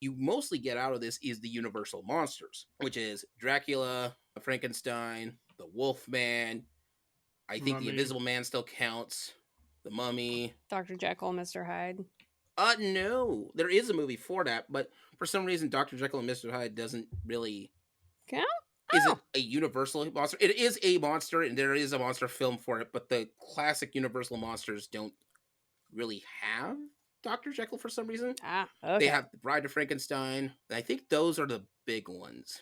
you mostly get out of this is the universal monsters, which is Dracula, Frankenstein, the Wolfman. I think the Mummy. Invisible Man still counts. The Mummy. Dr. Jekyll and Mr. Hyde. No, there is a movie for that, but for some reason, Dr. Jekyll and Mr. Hyde doesn't really Count? isn't a universal monster. It is a monster, and there is a monster film for it, but the classic universal monsters don't really have Dr. Jekyll for some reason. Okay. They have Bride of Frankenstein, and I think those are the big ones.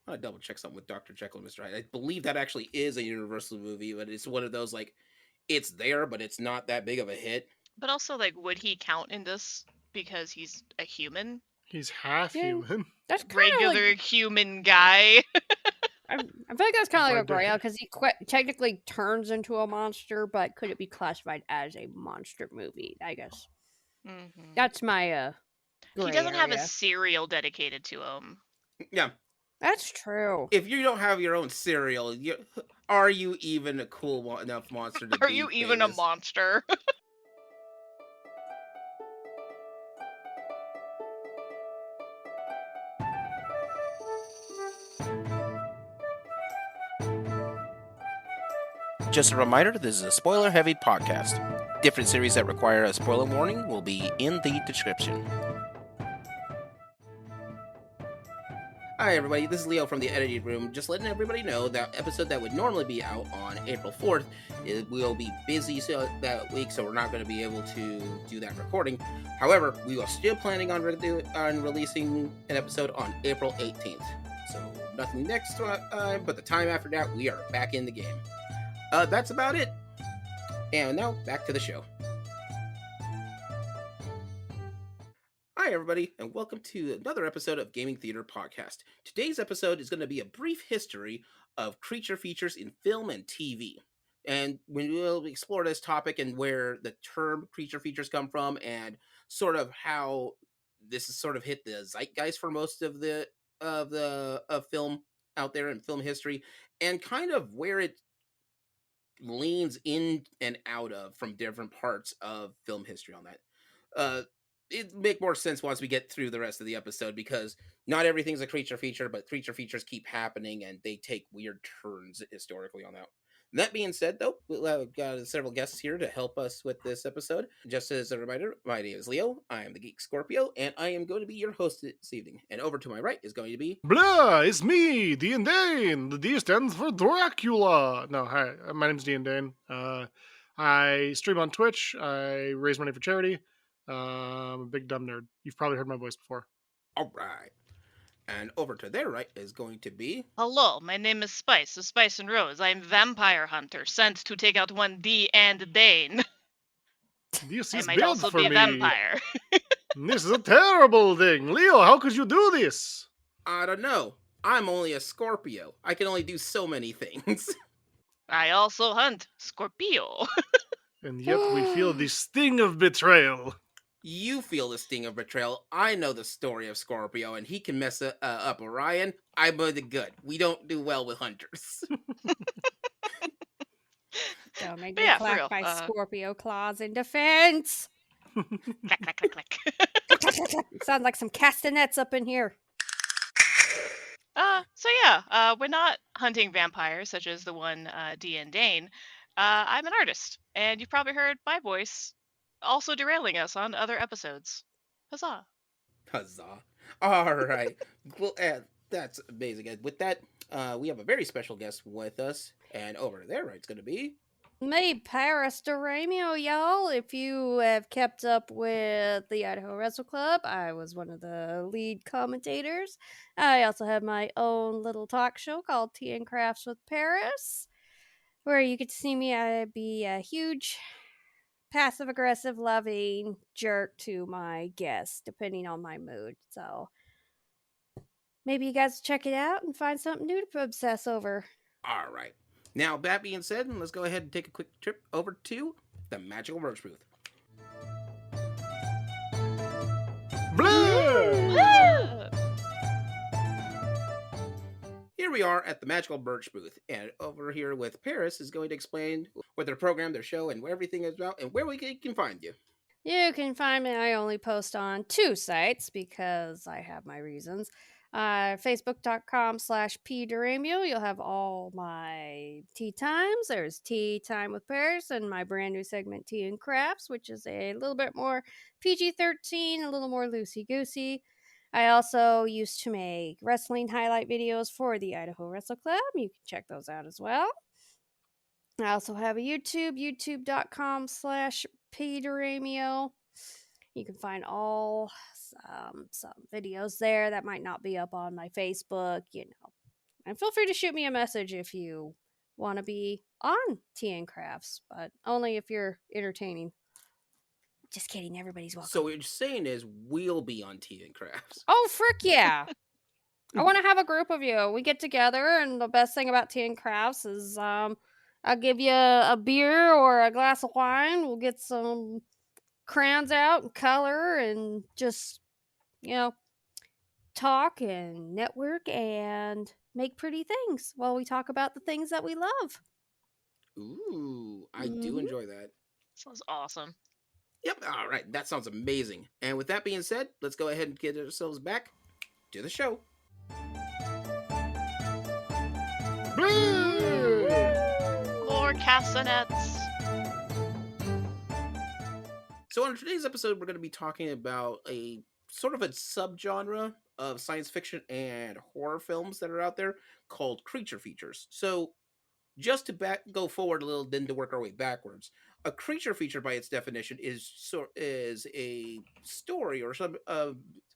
I'm gonna double check something with Dr. Jekyll and Mr. Hyde. I believe that actually is a Universal movie, but it's one of those like it's there, but it's not that big of a hit. But also, like, would he count in this because he's a human? He's half Yeah. human. That's kind Regular human guy. I feel like that's kind of like a Right gray there. because he technically turns into a monster, but could it be classified as a monster movie? I guess Mhm. that's my He gray doesn't have a area. serial dedicated to him. Yeah, That's true. if you don't have your own cereal, are you even a cool enough monster to Are be you even a famous? monster? Just a reminder, this is a spoiler-heavy podcast. Different series that require a spoiler warning will be in the description. Hi everybody, this is Leo from the editing room. Just letting everybody know that episode that would normally be out on April 4th, we'll be busy that week, so we're not going to be able to do that recording. However, we are still planning on releasing an episode on April 18th. So nothing next time, but the time after that, we are back in the game. That's about it. And now, back to the show. Hi, everybody, and welcome to another episode of Gaming Theater Podcast. Today's episode is going to be a brief history of creature features in film and TV. And we will explore this topic and where the term creature features come from and sort of how this has sort of hit the zeitgeist for most of film out there in film history, and kind of where it leans in and out of from different parts of film history on that. It make more sense once we get through the rest of the episode, because not everything's a creature feature, but creature features keep happening and they take weird turns historically on that. That being said, though, we've got several guests here to help us with this episode. Just as a reminder, my name is Leo, I am the Geek Scorpio, and I am going to be your host this evening. And over to my right is going to be... Blah, it's me, DandDaine. The D stands for Dracula. No, hi, my name's DandDaine. I stream on Twitch. I raise money for charity. I'm a big dumb nerd. You've probably heard my voice before. All right. And over to their right is going to be... Hello, my name is Spice of Spice and Rose. I am vampire hunter, sent to take out one DandDaine. This I is might bad also for be a me. vampire. This is a terrible thing. Leo, how could you do this? I don't know. I'm only a Scorpio. I can only do so many things. I also hunt Scorpio. And yet we feel the sting of betrayal. You feel the sting of betrayal. I know the story of Scorpio, and he can mess up Orion. I'm the good. We don't do well with hunters. Don't make But me yeah, for clap real, my Scorpio claws in defense. Clack, clack, clack, clack. Sounds like some castanets up in here. So yeah, we're not hunting vampires such as the one DandDaine. I'm an artist, and you've probably heard my voice also derailing us on other episodes. Huzzah! Huzzah. All right. Well, that's amazing. And with that, we have a very special guest with us. And over there, right, it's going to be... Me, Paris Doramio, y'all. If you have kept up with the Idaho Wrestle Club, I was one of the lead commentators. I also have my own little talk show called Tea and Crafts with Paris, where you get to see me. I'd be a huge passive-aggressive, loving jerk to my guests, depending on my mood. So maybe you guys check it out and find something new to obsess over. All right. Now, that being said, let's go ahead and take a quick trip over to the Magical Merch Booth. Blah! Here we are at the Magical Merch Booth, and over here with Paris is going to explain what their program, their show, and what everything is about, and where we can find you. You can find me. I only post on 2 sites because I have my reasons. Facebook.com/pduramio. You'll have all my tea times. There's Tea Time with Pears and my brand new segment, Tea and Crafts, which is a little bit more PG-13, a little more loosey-goosey. I also used to make wrestling highlight videos for the Idaho Wrestle Club. You can check those out as well. I also have a YouTube, youtube.com/pduramio. You can find all some videos there that might not be up on my Facebook, And feel free to shoot me a message if you want to be on Tea and Crafts, but only if you're entertaining. Just kidding, everybody's welcome. So what you're saying is we'll be on Tea and Crafts. Oh, frick yeah. I want to have a group of you. We get together, and the best thing about Tea and Crafts is I'll give you a beer or a glass of wine. We'll get some crayons out and color and just, talk and network and make pretty things while we talk about the things that we love. Ooh, I do enjoy that. Sounds awesome. Yep, all right, that sounds amazing. And with that being said, let's go ahead and get ourselves back to the show. More castanets. So on today's episode, we're going to be talking about a sort of a subgenre of science fiction and horror films that are out there called creature features. So just to go forward a little, then to work our way backwards, a creature feature, by its definition, is a story or some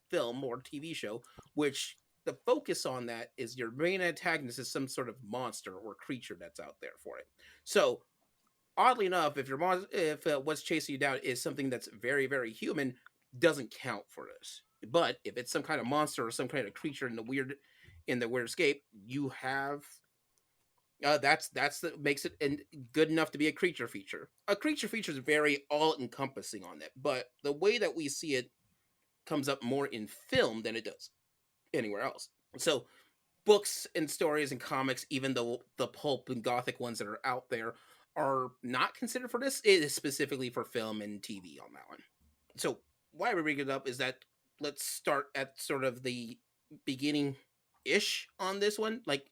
film or TV show which the focus on that is your main antagonist is some sort of monster or creature that's out there for it. So oddly enough, if what's chasing you down is something that's very, very human, doesn't count for this. But if it's some kind of monster or some kind of creature in the weird escape, you have that's that makes it good enough to be a creature feature. A creature feature is very all encompassing on that, but the way that we see it comes up more in film than it does anywhere else. So books and stories and comics, even though the pulp and gothic ones that are out there are not considered for this, it is specifically for film and TV on that one. So why we bring it up is that let's start at sort of the beginning-ish on this one. Like,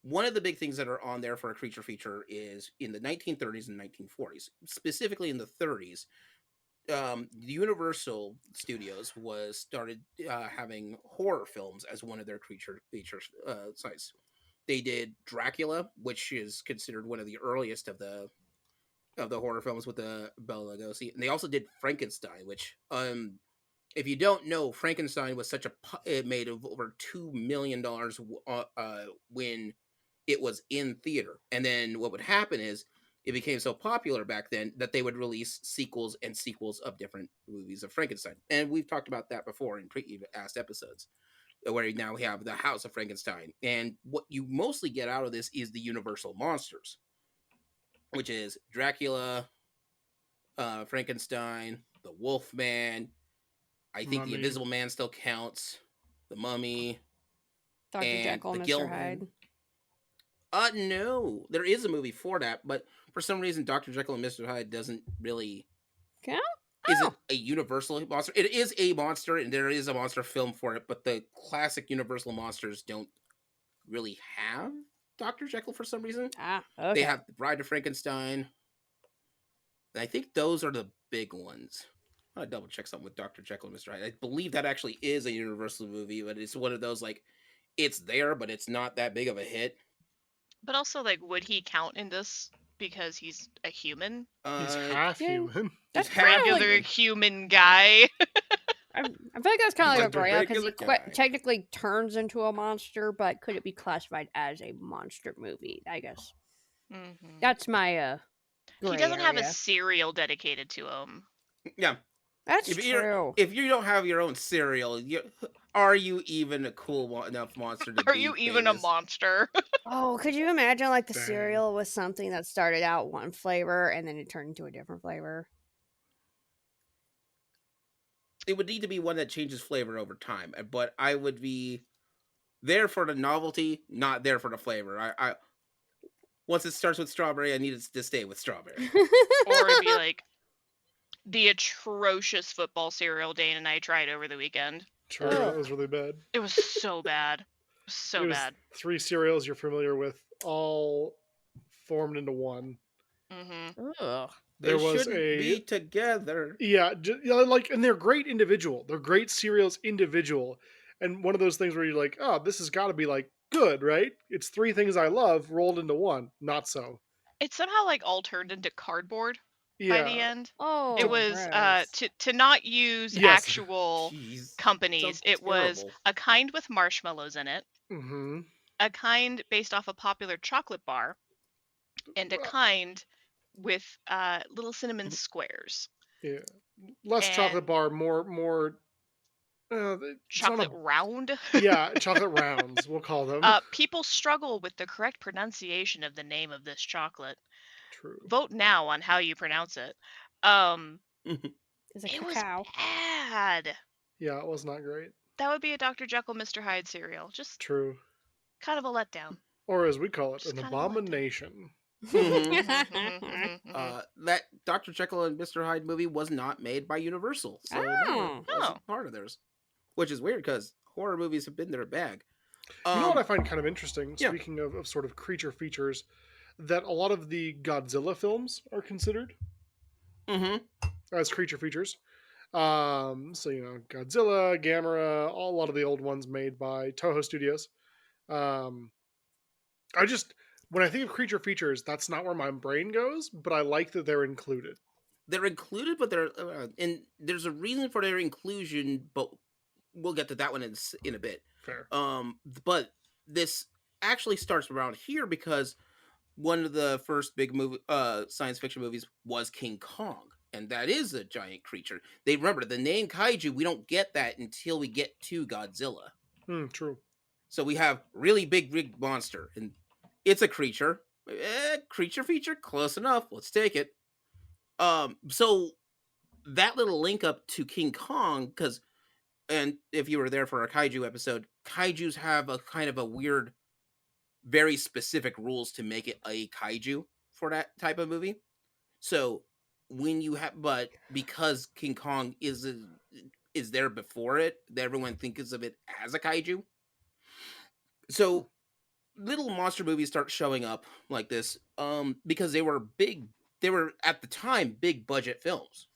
one of the big things that are on there for a creature feature is in the 1930s and 1940s. Specifically in the 30s, Universal Studios started having horror films as one of their creature feature sites. They did Dracula, which is considered one of the earliest of the horror films with the Bela Lugosi, and they also did Frankenstein, which if you don't know, Frankenstein was it made over $2 million when it was in theater. And then what would happen is it became so popular back then that they would release sequels and sequels of different movies of Frankenstein. And we've talked about that before in past episodes, where now we have the House of Frankenstein. And what you mostly get out of this is the Universal monsters, which is Dracula, Frankenstein, the Wolfman. I think the Invisible Man still counts. The Mummy. Dr. Jekyll and Mr. Hyde. No. There is a movie for that, but for some reason, Dr. Jekyll and Mr. Hyde doesn't really count. Isn't a Universal monster. It is a monster, and there is a monster film for it, but the classic Universal monsters don't really have Dr. Jekyll for some reason. Okay. They have the Bride of Frankenstein. And I think those are the big ones. I'll double check something with Dr. Jekyll and Mr. Hyde. I believe that actually is a Universal movie, but it's one of those, like, it's there, but it's not that big of a hit. But also, like, would he count in this because he's a human? He's half human. That's a regular human guy. I feel like that's kind of like a gray because he technically turns into a monster, but could it be classified as a monster movie? I guess. Mm-hmm. That's my he doesn't have a serial dedicated to him. Yeah. That's true. If you don't have your own cereal, are you even a cool enough monster to Are you even a monster? Oh, could you imagine like the cereal was something that started out one flavor and then it turned into a different flavor? It would need to be one that changes flavor over time, but I would be there for the novelty, not there for the flavor. I once it starts with strawberry, I need it to stay with strawberry. Or it'd be like the atrocious football cereal Dane and I tried over the weekend. True, Ugh. that was really bad. It was so bad. So It was bad. 3 cereals you're familiar with, all formed into one. Mm-hmm. Ugh. There They was shouldn't be together. like, and they're great individual. They're great cereals individual, and one of those things where you're like, oh, this has got to be like good, right? It's 3 things I love rolled into one. Not so. It somehow like all turned into cardboard by the Yeah. end. It Oh, was gross. to not use Yes. actual Jeez. companies. Sounds It was terrible. a kind with marshmallows in it, Mm-hmm. a kind based off a popular chocolate bar, and a kind with little cinnamon squares. Yeah. Less chocolate And bar, more. It's not chocolate a round. chocolate rounds. We'll call them. People struggle with the correct pronunciation of the name of this chocolate. True. Vote now on how you pronounce it. Um, Is it it was cacao? bad. Yeah, it was not great. That would be a Dr. Jekyll, Mr. Hyde cereal. Just True. kind of a letdown. Or as we call it, Just an kind of a letdown. abomination. That Dr. Jekyll and Mr. Hyde movie was not made by Universal, so no, Oh. it wasn't part of theirs. Which is weird because horror movies have been their bag. You know what I find kind of interesting, yeah. speaking of sort of creature features, that a lot of the Godzilla films are considered as creature features. So, you know, Godzilla, Gamera, a lot of the old ones made by Toho Studios. When I think of creature features, that's not where my brain goes, but I like that they're included. They're included, but they're and there's a reason for their inclusion, but we'll get to that one in a bit. Fair. But this actually starts around here because one of the first big science fiction movies was King Kong, and that is a giant creature. They remember the name kaiju. We don't get that until we get to Godzilla. True. So we have really big monster, and it's a creature. Creature feature, close enough. Let's take it. So that little link up to King Kong, and if you were there for our kaiju episode, kaijus have a kind of a weird, very specific rules to make it a kaiju for that type of movie. So but because King Kong is there before it, everyone thinks of it as a kaiju. So little monster movies start showing up like this, because they were at the time big budget films.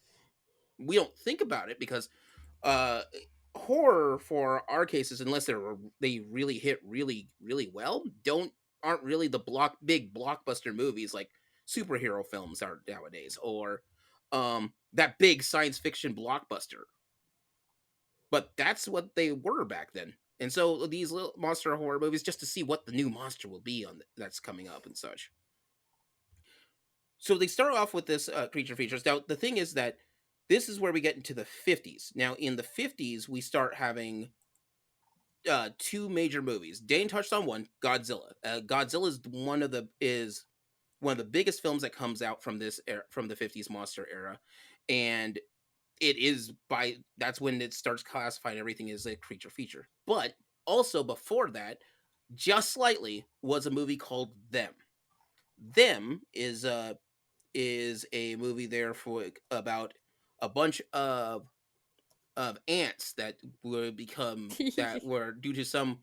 We don't think about it because horror for our cases, unless they really hit really well, aren't really the big blockbuster movies like superhero films are nowadays, or that big science fiction blockbuster. But that's what they were back then. And so these little monster horror movies, just to see what the new monster will be that's coming up and such. So they start off with this creature features. Now the thing is that this is where we get into the 50s. Now in the 50s, we start having 2 major movies. Dane touched on one, Godzilla. Godzilla is one of the biggest films that comes out from this era, from the 50s monster era, and that's when it starts classifying everything as a creature feature. But also before that, just slightly, was a movie called Them. Them is a movie there for about a bunch of ants that would become that were due to some.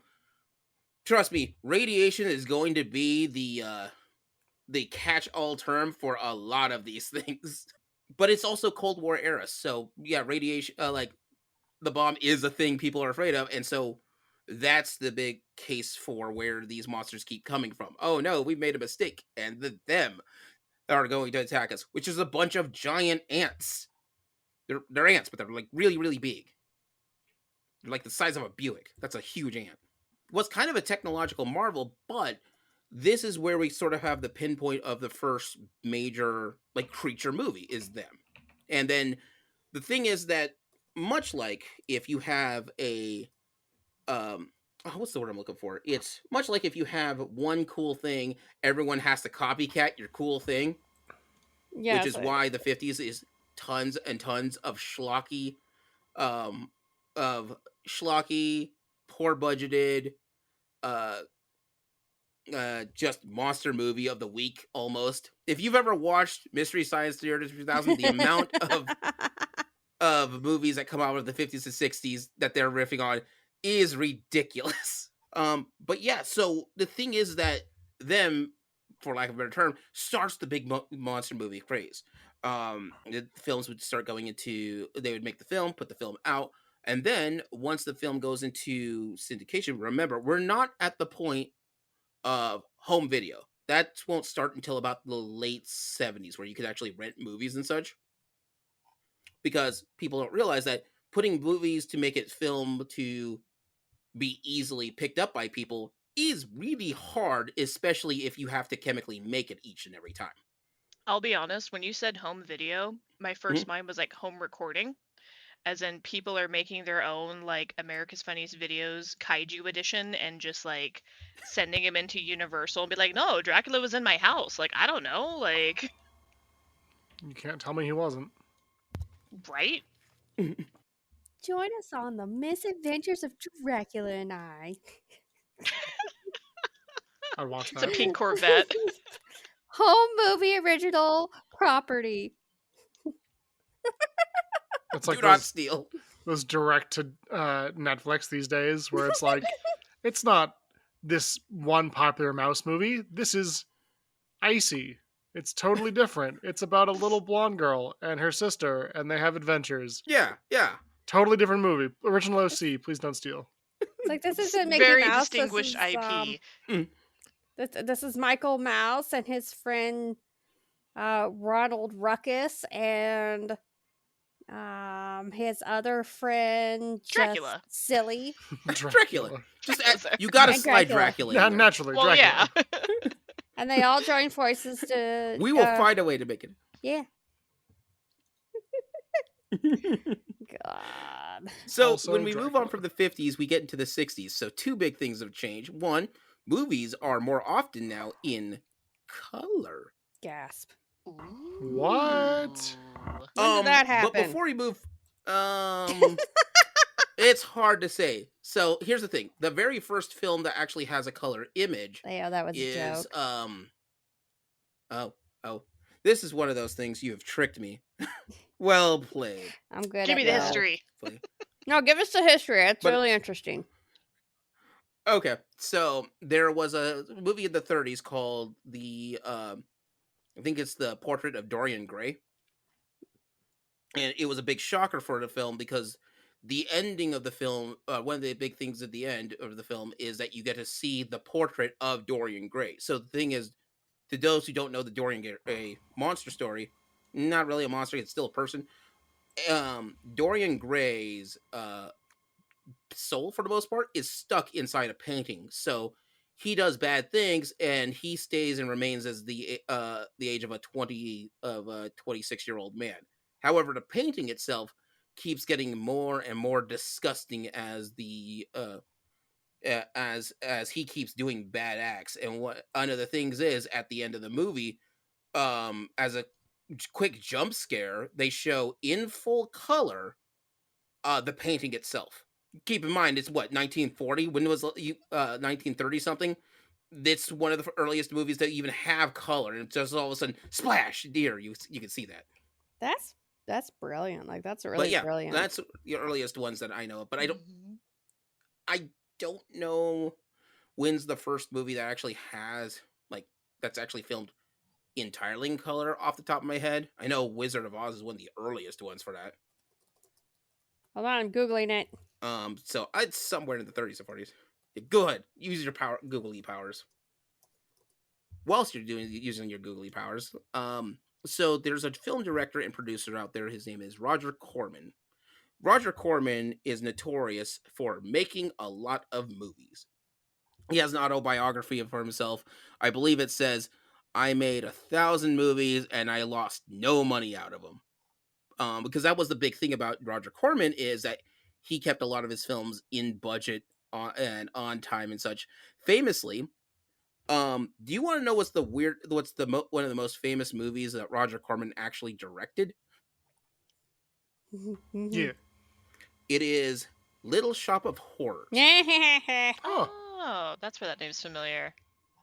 Trust me, radiation is going to be the catch-all term for a lot of these things. But it's also Cold War era, so yeah, radiation, like the bomb is a thing people are afraid of, and so that's the big case for where these monsters keep coming from. Oh no, we made a mistake, and them are going to attack us, which is a bunch of giant ants. They're ants, but they're like really big. They're like the size of a Buick. That's a huge ant. Was kind of a technological marvel, but this is where we sort of have the pinpoint of the first major like creature movie is Them. And then the thing is that much like if you have a what's the word I'm looking for? It's much like if you have one cool thing, everyone has to copycat your cool thing. Yeah, which is why the 50s is tons and tons of schlocky, poor budgeted, just monster movie of the week almost. If you've ever watched Mystery Science Theater 3000, the amount of movies that come out of the 50s and 60s that they're riffing on is ridiculous. But yeah, so the thing is that them, for lack of a better term, starts the big monster movie craze. The films would start going into, they would make the film, put the film out, and then once the film goes into syndication, remember, we're not at the point of home video. That won't start until about the late 70s, where you could actually rent movies and such. Because people don't realize that putting movies to make it film to be easily picked up by people is really hard, especially if you have to chemically make it each and every time. I'll be honest, when you said home video, my first mind was like home recording, as in people are making their own like America's Funniest Videos kaiju edition and just like sending them into Universal and be like, no, Dracula was in my house. Like, I don't know, like, You can't tell me he wasn't. right? Join us on the misadventures of Dracula and I. I'd watch It's a that. pink Corvette. Home movie original property. It's Do like not steal. those direct to Netflix these days, where it's like, it's not this one popular mouse movie. This is Icy. It's totally different. It's about a little blonde girl and her sister, and they have adventures. Yeah. Totally different movie. Original OC. Please don't steal. It's like, this isn't Mickey Very Mouse. distinguished this is, IP. This is Michael Mouse and his friend Ronald Ruckus and his other friend Dracula. Just Silly. Dracula. Just you gotta And slide Dracula. Dracula. Yeah, in there. naturally. Well, Dracula. yeah. And they all join forces to We will find a way to make it. Yeah. God. So Also when we move on Dracula. from the 50s, we get into the 60s. So two big things have changed. One, movies are more often now in color. Gasp. What? When did that happen? But before we move, it's hard to say. So here's the thing: the very first film that actually has a color image Yeah, that was a is joke. this is one of those things you have tricked me. Well played. I'm good Give at me the that. history. No, give us the history. It's But- really interesting. Okay, so there was a movie in the 30s called I think it's The Portrait of Dorian Gray. And it was a big shocker for the film because the ending of the film, one of the big things at the end of the film is that you get to see the portrait of Dorian Gray. So the thing is, to those who don't know the Dorian Gray monster story, not really a monster, it's still a person. Dorian Gray's soul, for the most part, is stuck inside a painting. So he does bad things, and he stays and remains as the age of a 26-year-old man. However, the painting itself keeps getting more and more disgusting as the as he keeps doing bad acts. And what one of the things is at the end of the movie, as a quick jump scare, they show in full color the painting itself. Keep in mind, it's what, 1940? When was 1930 something? It's one of the earliest movies that even have color, and just all of a sudden, splash, dear, you can see that. That's brilliant. Like, that's But really yeah, brilliant. that's the earliest ones that I know of. But I Mhm. don't know when's the first movie that actually has that's actually filmed entirely in color off the top of my head. I know Wizard of Oz is one of the earliest ones for that. Hold on, I'm Googling it. So it's somewhere in the 30s or 40s. Go ahead, use your googly powers. Whilst you're using your googly powers, so there's a film director and producer out there. His name is Roger Corman. Roger Corman is notorious for making a lot of movies. He has an autobiography for himself. I believe it says, "I made 1,000 movies and I lost no money out of them." Because that was the big thing about Roger Corman, is that he kept a lot of his films in budget and on time and such. Famously, do you want to know what's one of the most famous movies that Roger Corman actually directed? Yeah. It is Little Shop of Horrors. Oh. Oh, that's where that name's familiar.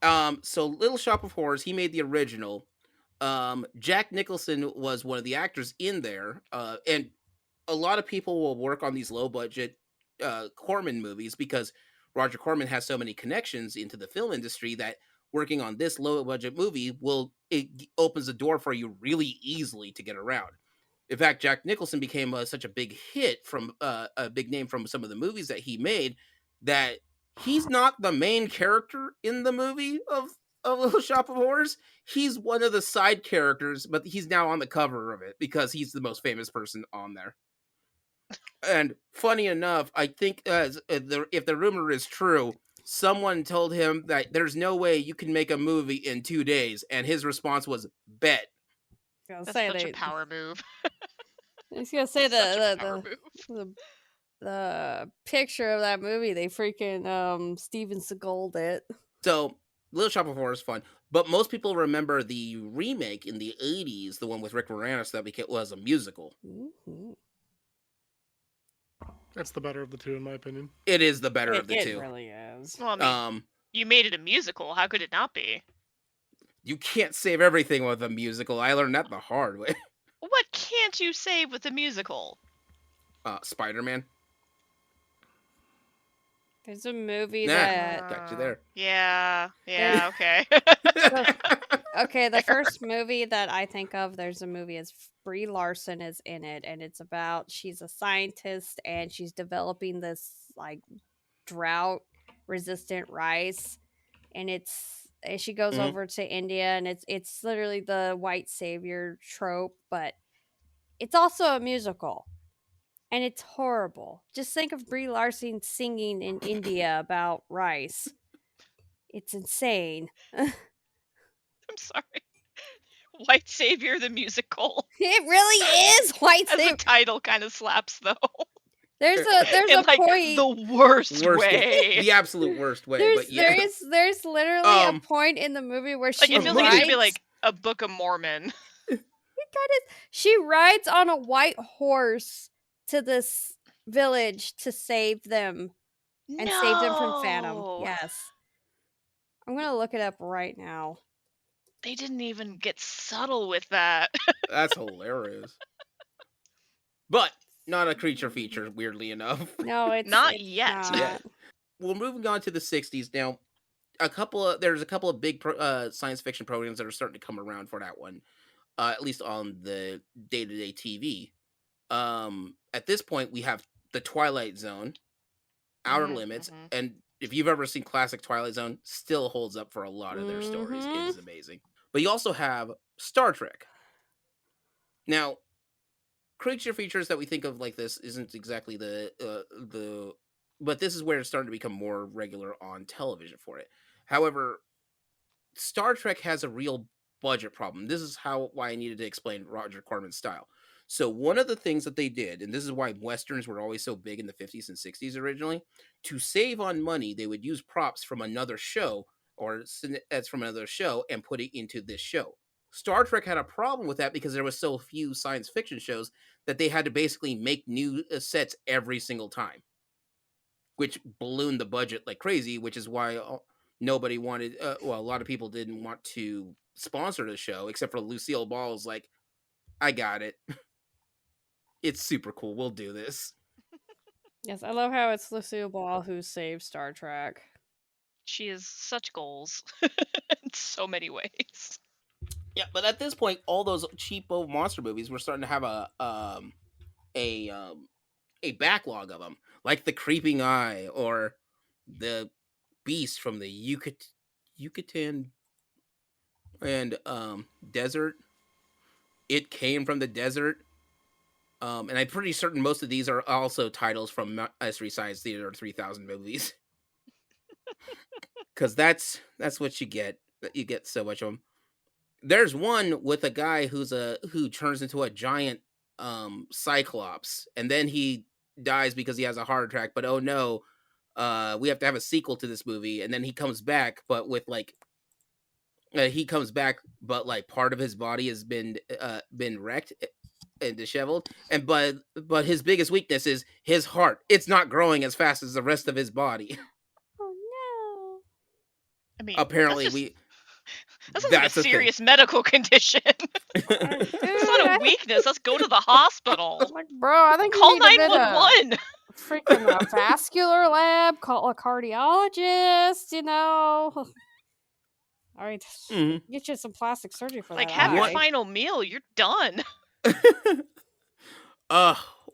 So Little Shop of Horrors, he made the original. Jack Nicholson was one of the actors in there, and a lot of people will work on these low budget Corman movies because Roger Corman has so many connections into the film industry that working on this low budget movie opens the door for you really easily to get around. In fact, Jack Nicholson became such a big hit from a big name from some of the movies that he made that he's not the main character in the movie of Little Shop of Horrors. He's one of the side characters, but he's now on the cover of it because he's the most famous person on there. And funny enough, I think if the rumor is true, someone told him that there's no way you can make a movie in 2 days, and his response was bet. That's such a power move. I was gonna say Such a power move. the picture of that movie, they freaking Steven Seagal'd it. So Little Shop of Horrors is fun, but most people remember the remake in the 80s, the one with Rick Moranis that was a musical. Mm-hmm. That's the better of the two, in my opinion. It is the better of the It two. really is. Well, I mean, you made it a musical. How could it not be? You can't save everything with a musical. I learned that the hard way. What can't you save with a musical? Spider-Man. There's a movie Nah, that got you there. Yeah, okay. okay, the first movie that I think of, there's a movie is Brie Larson is in it, and it's about she's a scientist and she's developing this like drought resistant rice, and she goes Mhm. over to India, and it's literally the white savior trope, but it's also a musical. And it's horrible. Just think of Brie Larson singing in India about rice. It's insane. I'm sorry. White Savior the musical. It really is White As Savior. a title kind of slaps though. There's In a like point. the worst way. The absolute worst way. But yeah. There's literally a point in the movie where Like she it feels like it should be like a Book of Mormon. She rides on a white horse to this village to save them and save them from Phantom. Yes. I'm gonna look it up right now. They didn't even get subtle with that. That's hilarious. But not a creature feature, weirdly enough. No, it's Not it's yet. not. Yeah. Well, moving on to the 60s now. There's a couple of big science fiction programs that are starting to come around for that one, at least on the day-to-day TV. At this point, we have the Twilight Zone, Outer Limits, and if you've ever seen classic Twilight Zone, still holds up for a lot of their stories. It is amazing. But you also have Star Trek. Now, creature features that we think of like this isn't exactly but this is where it's starting to become more regular on television for it. However, Star Trek has a real budget problem. This is why I needed to explain Roger Corman's style. So one of the things that they did, and this is why Westerns were always so big in the 50s and 60s originally, to save on money, they would use props from another show and put it into this show. Star Trek had a problem with that because there was so few science fiction shows that they had to basically make new sets every single time, which ballooned the budget like crazy, which is why nobody wanted, a lot of people didn't want to sponsor the show, except for Lucille Ball's like, I got it. It's super cool. We'll do this. Yes, I love how it's Lucille Ball who saved Star Trek. She has such goals in so many ways. Yeah, but at this point, all those cheapo monster movies were starting to have a backlog of them, like The Creeping Eye or the Beast from the Yucatan and desert. It Came from the Desert. And I'm pretty certain most of these are also titles from Mystery Science Theater 3000 movies. Because that's what you get. You get so much of them. There's one with a guy who turns into a giant cyclops, and then he dies because he has a heart attack. But oh no, we have to have a sequel to this movie. And then he comes back, but with like part of his body has been wrecked and disheveled, and but his biggest weakness is his heart. It's not growing as fast as the rest of his body. Oh I mean, Apparently, that sounds like a that's a thing. serious medical condition. Dude, It's not a I- weakness. Let's go to the hospital. like, bro, I think you Call need to visit 911. freaking a vascular lab, call a cardiologist, you know. All right, Mhm. get you some plastic surgery for Like, that have your eye. final meal. You're done.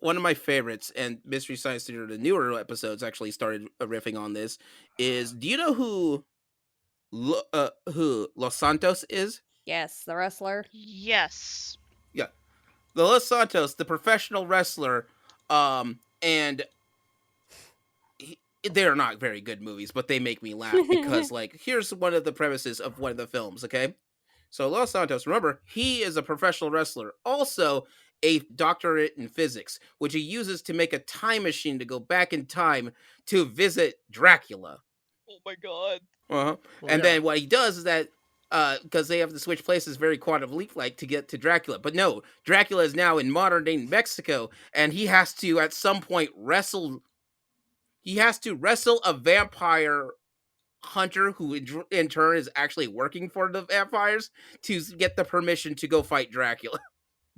One of my favorites, and Mystery Science Theater, the newer episodes actually started riffing on this. Is do you know who Los Santos is? Yes, the wrestler. Yes. Yeah, the Los Santos, the professional wrestler, and they're not very good movies, but they make me laugh because, like, here's one of the premises of one of the films. Okay, so Los Santos, remember, he is a professional wrestler, also a doctorate in physics, which he uses to make a time machine to go back in time to visit Dracula. Oh my god. Uh-huh. Well, And yeah. then what he does is that because they have to switch places very quantum leap like to get to Dracula. But no, Dracula is now in modern day Mexico, and he has to at some point wrestle. He has to wrestle a vampire hunter who in turn is actually working for the vampires to get the permission to go fight Dracula.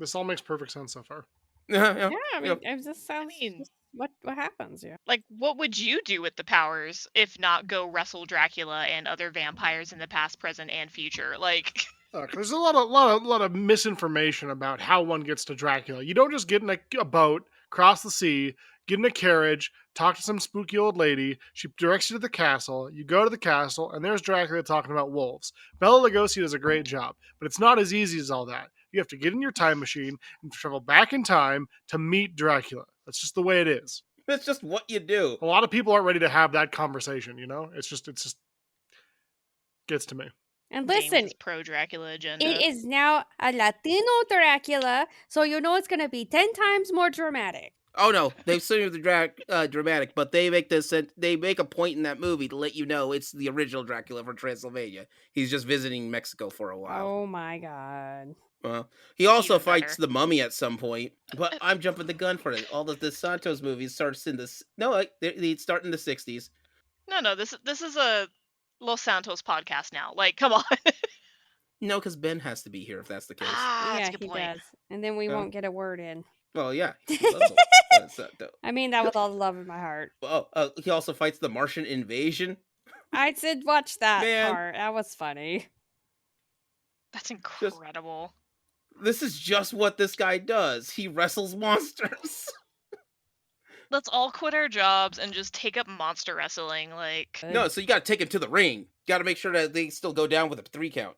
This all makes perfect sense so far. Yeah, I mean, it just sounds mean- just what happens. Yeah. Like, what would you do with the powers if not go wrestle Dracula and other vampires in the past, present, and future? Like, There's a lot of misinformation about how one gets to Dracula. You don't just get in a boat, cross the sea, get in a carriage, talk to some spooky old lady. She directs you to the castle. You go to the castle, and there's Dracula talking about wolves. Bela Lugosi does a great job, but it's not as easy as all that. You have to get in your time machine and travel back in time to meet Dracula. That's just the way it is. That's just what you do. A lot of people aren't ready to have that conversation. You know, it's just gets to me. And Dane with listen, his pro Dracula agenda. it is now a Latino Dracula, so you know it's gonna be 10 times more dramatic. Oh no, they've seen the dramatic, but they make a point in that movie to let you know it's the original Dracula from Transylvania. He's just visiting Mexico for a while. Oh my god. He also Even fights better. the mummy at some point, but I'm jumping the gun for it. All of the Santos movies starts in this. No, they start in the 60s. No, this is a Los Santos podcast now. Like, come on. No, because Ben has to be here if that's the case. That's yeah, a good he point. does. And then we Yeah. won't get a word in. Well, yeah, he loves all- Santo. I mean that with all the love in my heart. He also fights the Martian invasion. I did watch that Man. part. That was funny. That's incredible. This is just what this guy does. He wrestles monsters. Let's all quit our jobs and just take up monster wrestling. Like, No, so you got to take him to the ring. Got to make sure that they still go down with a 3 count.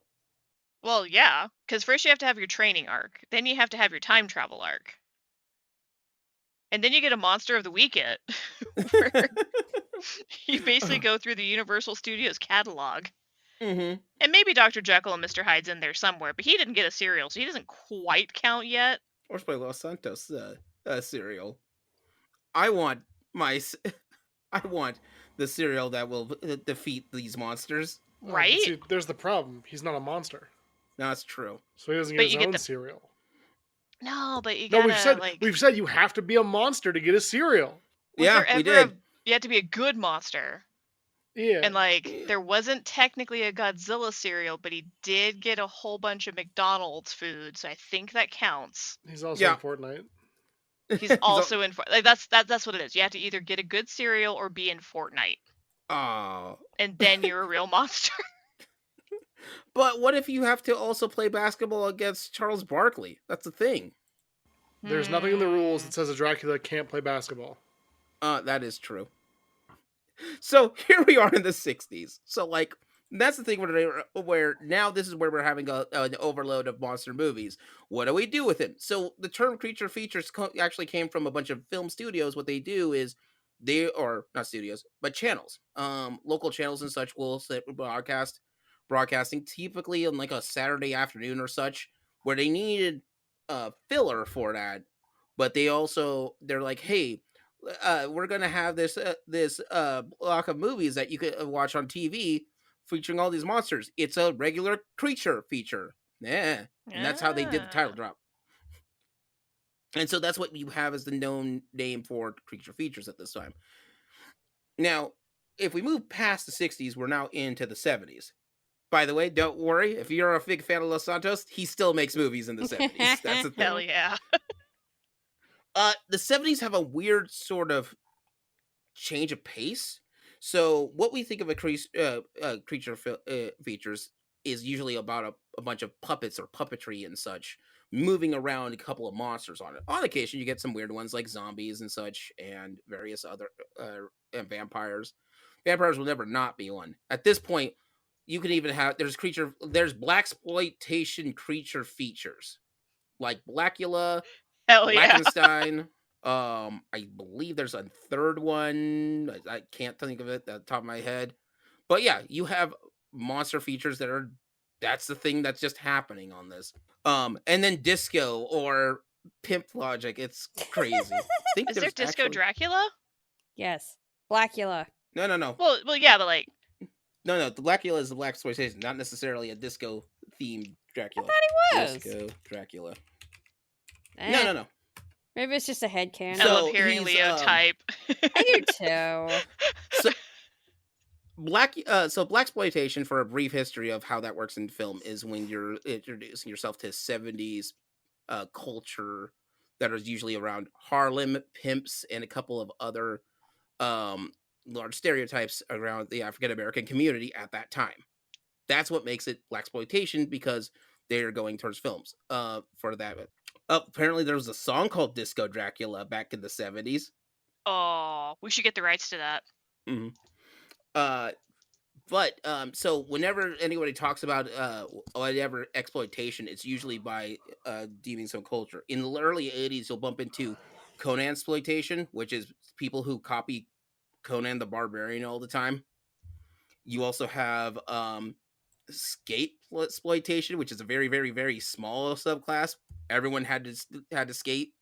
well, yeah, because first you have to have your training arc, then you have to have your time travel arc, and then you get a monster of the weekend. Where you basically go through the Universal Studios catalog. Mm-hmm. And maybe Dr. Jekyll and Mr. Hyde's in there somewhere, but he didn't get a cereal, so he doesn't quite count yet. Or by Los Santos cereal. I want I want the cereal that will defeat these monsters. Oh, Right? See, there's the problem. He's not a monster, No, that's true. so he doesn't But get his you get own the- cereal. No, but you No, gotta, we've said you have to be a monster to get a cereal. was Yeah, there we ever did. you have to be a good monster. Yeah. And there wasn't technically a Godzilla cereal, but he did get a whole bunch of McDonald's food, so I think that counts. He's also Yeah. in Fortnite. He's also in that's what it is. You have to either get a good cereal or be in Fortnite, Oh. and then you're a real monster. But what if you have to also play basketball against Charles Barkley? That's the thing. There's nothing in the rules Hmm. that says a Dracula can't play basketball. That is true. So here we are in the 60s. So like that's the thing where now this is where we're having an overload of monster movies. What do we do with it? So the term creature features actually came from a bunch of film studios. What they do is they are not studios, but channels. Local channels and such will broadcasting typically on like a Saturday afternoon or such, where they needed filler for that. But they're like, hey, we're gonna have this block of movies that you could watch on TV featuring all these monsters. It's a regular creature feature, yeah, and that's how they did the title drop. And so that's what you have as the known name for creature features at this time. Now, if we move past the 60s, we're now into the 70s. By the way, don't worry. If you're a big fan of Los Santos, he still makes movies in the 70s. That's the thing. Hell yeah. The 70s have a weird sort of change of pace. So what we think of creature features is usually about a bunch of puppets or puppetry and such moving around a couple of monsters on it. On occasion, you get some weird ones like zombies and such, and various other and vampires. Vampires will never not be one. At this point, you can even have there's blaxploitation creature features like Blackula, Hell yeah. Blackenstein. I believe there's a third one. I can't think of it at the top of my head. But yeah, you have monster features that's the thing that's just happening on this. And then disco or pimp logic. It's crazy. Is there Disco Dracula? Yes. Blackula. No. Well, yeah, but like. No. The Blackula is the blaxploitation, not necessarily a disco themed Dracula. I thought he was. Disco Dracula. Eh, No. Maybe it's just a headcanon. I So love hearing he's, Leo type. I do too. Blaxploitation, for a brief history of how that works in film, is when you're introducing yourself to 70s culture that is usually around Harlem, pimps, and a couple of other large stereotypes around the African American community at that time. That's what makes it blaxploitation, because they're going towards films for that. Apparently there was a song called Disco Dracula back in the 70s. Oh, we should get the rights to that. So whenever anybody talks about whatever exploitation, it's usually by deeming some culture. In the early 80s, you'll bump into Conan exploitation, which is people who copy Conan the Barbarian all the time. You also have skate exploitation, which is a very, very, very small subclass. Everyone had to skate. Is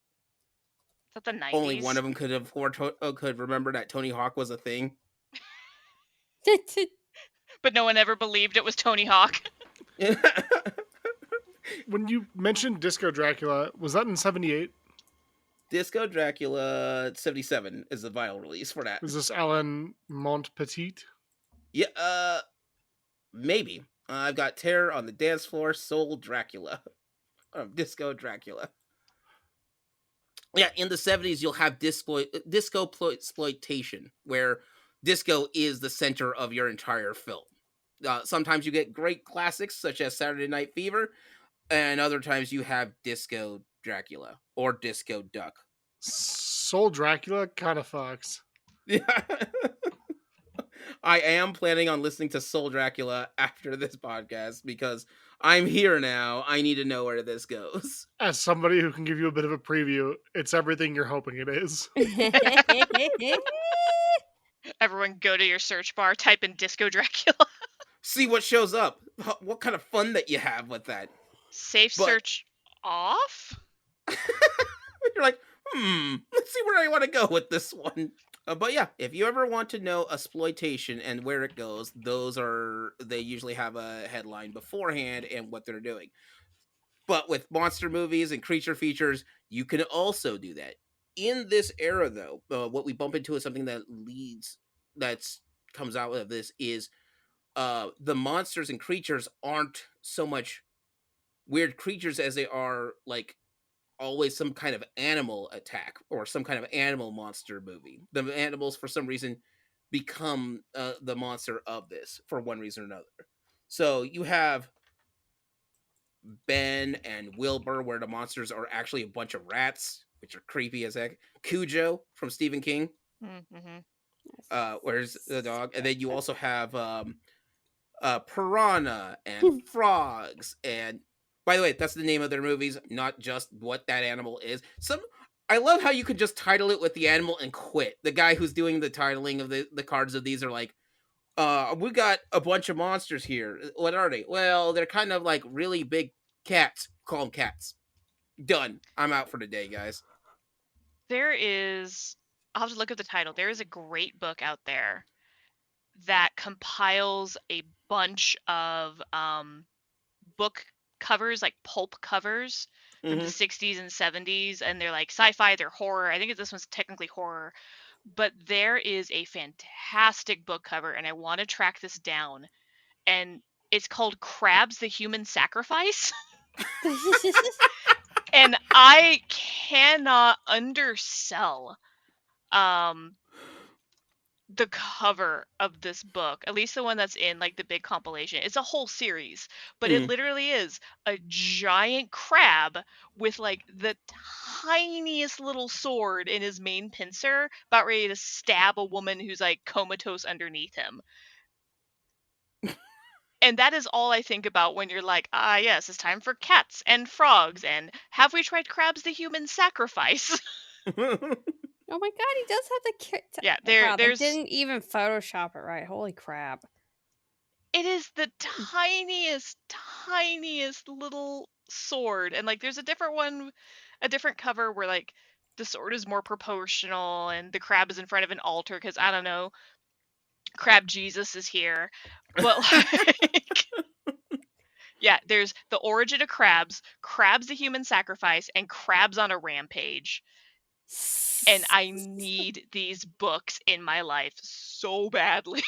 that the 90s? Only one of them could remember that Tony Hawk was a thing. But no one ever believed it was Tony Hawk. When you mentioned Disco Dracula, was that in 78? Disco Dracula 77 is the vinyl release for that. Was this Alan Montpetit? Yeah, maybe. I've got Terror on the Dance Floor, Soul Dracula. Disco Dracula. Yeah, in the 70s, you'll have disco exploitation, where disco is the center of your entire film. Sometimes you get great classics, such as Saturday Night Fever, and other times you have Disco Dracula or Disco Duck. Soul Dracula kind of fucks. Yeah. I am planning on listening to Soul Dracula after this podcast, because I'm here now. I need to know where this goes. As somebody who can give you a bit of a preview, it's everything you're hoping it is. Everyone go to your search bar, type in Disco Dracula. See what shows up. What kind of fun that you have with that. Search off? You're like, let's see where I want to go with this one. But yeah, if you ever want to know exploitation and where it goes, they usually have a headline beforehand and what they're doing. But with monster movies and creature features, you can also do that. In this era, though, what we bump into is something that comes out of this is the monsters and creatures aren't so much weird creatures as they are like always some kind of animal attack or some kind of animal monster movie. The animals, for some reason, become the monster of this for one reason or another. So you have Ben and Wilbur, where the monsters are actually a bunch of rats, which are creepy as heck. Cujo from Stephen King, where's the dog, and then you also have piranha and frogs. And by the way, that's the name of their movies, not just what that animal is. I love how you could just title it with the animal and quit. The guy who's doing the titling of the cards of these are like, we got a bunch of monsters here. What are they? Well, they're kind of like really big cats. Call them cats. Done. I'm out for the day, guys. I'll have to look at the title. There is a great book out there that compiles a bunch of book covers, like pulp covers from the 60s and 70s, and they're like sci-fi, they're horror. I think this one's technically horror, but there is a fantastic book cover, and I want to track this down. And it's called Crabs the Human Sacrifice. And I cannot undersell the cover of this book, at least the one that's in like the big compilation. It's a whole series, but it literally is a giant crab with like the tiniest little sword in his main pincer, about ready to stab a woman who's like comatose underneath him. And that is all I think about when you're like, ah, yes, it's time for cats and frogs, and have we tried Crabs the Human Sacrifice? Oh my god, he does have the Yeah, wow, they there's didn't even Photoshop it right. Holy crap. it is the tiniest little sword, and like there's a different cover where like the sword is more proportional and the crab is in front of an altar because I don't know, Crab Jesus is here. But like yeah, there's the origin of crabs, Crabs the Human Sacrifice, and Crabs on a Rampage. And I need these books in my life so badly.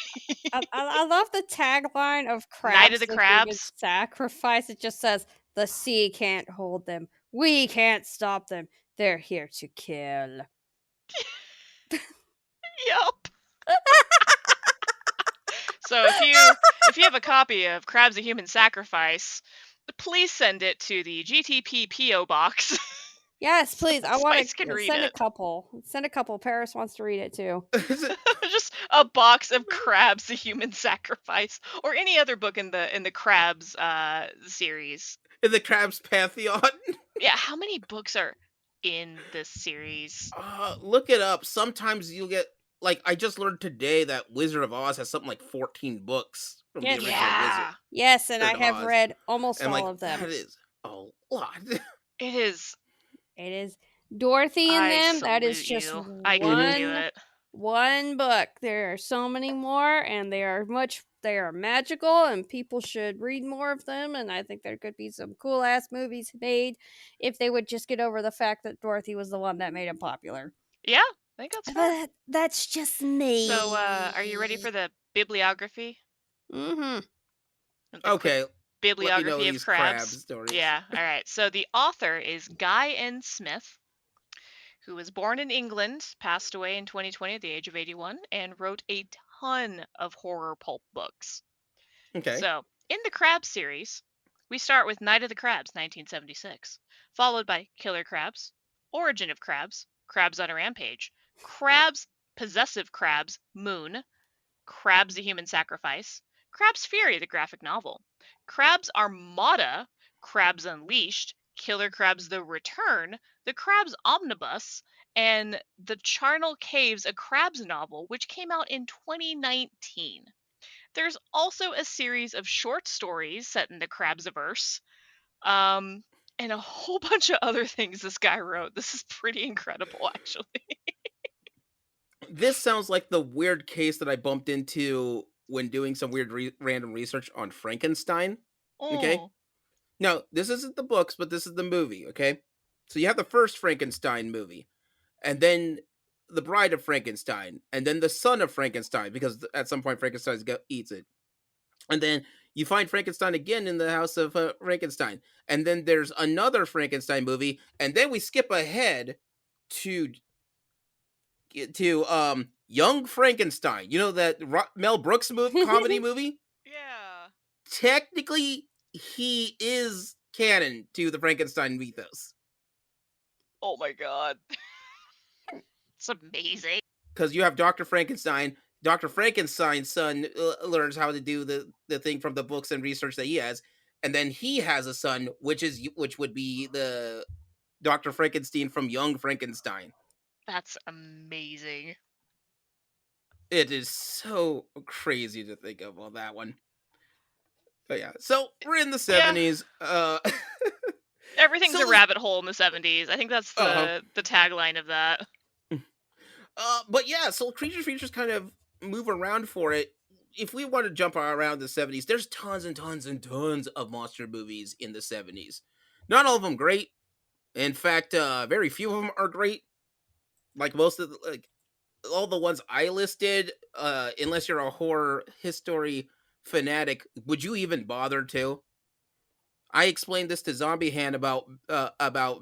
I love the tagline of Night of Crabs the the Human Crabs. Sacrifice. It just says, "The sea can't hold them. We can't stop them. They're here to kill." Yup. So if you have a copy of Crabs the Human Sacrifice, please send it to the GTP PO box. Yes, please. I want Spice can to read send a it. couple. Send a couple. Paris wants to read it too. Just a box of Crabs the Human Sacrifice, or any other book in the Crabs series. In the Crabs Pantheon. Yeah, how many books are in this series? Look it up. Sometimes you'll get, like, I just learned today that Wizard of Oz has something like 14 books from the Yes. original Wizard Yeah, Yes, and I of have Oz. read almost And I'm all like, of them. that is a lot. it is. It is Dorothy and I them. That is salute just you. I couldn't do it. one book. There are so many more, and they are magical, and people should read more of them. And I think there could be some cool ass movies made if they would just get over the fact that Dorothy was the one that made him popular. Yeah, I think that's fair. That's just me. So, are you ready for the bibliography? Mm-hmm. The quick Okay, let me know bibliography of these crabs. crab stories. Yeah, all right. So the author is Guy N. Smith, who was born in England, passed away in 2020 at the age of 81, and wrote a ton of horror pulp books. Okay. So, in the Crab series, we start with Night of the Crabs, 1976, followed by Killer Crabs, Origin of Crabs, Crabs on a Rampage, Crabs, Possessive Crabs, Moon, Crabs the Human Sacrifice, Crabs Fury, the graphic novel, Crabs Armada, Crabs Unleashed, Killer Crabs the Return, the Crabs Omnibus, and The Charnel Caves, a Crabs novel, which came out in 2019. There's also a series of short stories set in the Crabsiverse, and a whole bunch of other things this guy wrote. This is pretty incredible, actually. This sounds like the weird case that I bumped into when doing some weird random research on Frankenstein. Okay. Oh, Now, this isn't the books, but this is the movie, okay? So you have the first Frankenstein movie, and then the Bride of Frankenstein, and then the Son of Frankenstein, because at some point Frankenstein eats it. And then you find Frankenstein again in the House of Frankenstein. And then there's another Frankenstein movie, and then we skip ahead to Young Frankenstein. You know that Mel Brooks comedy movie? yeah. Technically, he is canon to the Frankenstein mythos. Oh my god. It's amazing. Because you have Dr. Frankenstein. Dr. Frankenstein's son learns how to do the thing from the books and research that he has. And then he has a son, which would be the Dr. Frankenstein from Young Frankenstein. That's amazing. It is so crazy to think of all that one. But yeah, so we're in the 70s. Everything's so a rabbit hole in the 70s. I think that's the tagline of that. But yeah, so creature features kind of move around for it. If we want to jump around the 70s, there's tons and tons and tons of monster movies in the 70s. Not all of them great. In fact, very few of them are great. Like most of the, all the ones I listed, unless you're a horror history fanatic, would you even bother to? I explained this to Zombie Hand about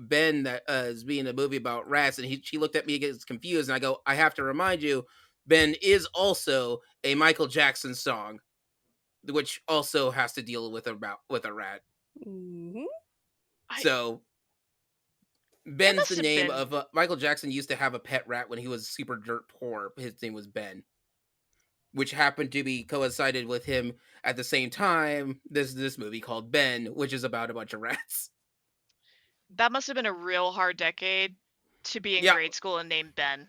Ben that as being a movie about rats, and she looked at me and gets confused, and I go, I have to remind you, Ben is also a Michael Jackson song, which also has to deal with a rat. Hmm. So It Ben's must the have name been. of Michael Jackson used to have a pet rat when he was super dirt poor. His name was Ben, which happened to be coincided with him at the same time. This movie called Ben, which is about a bunch of rats. That must have been a real hard decade to be in Yeah, grade school and named Ben.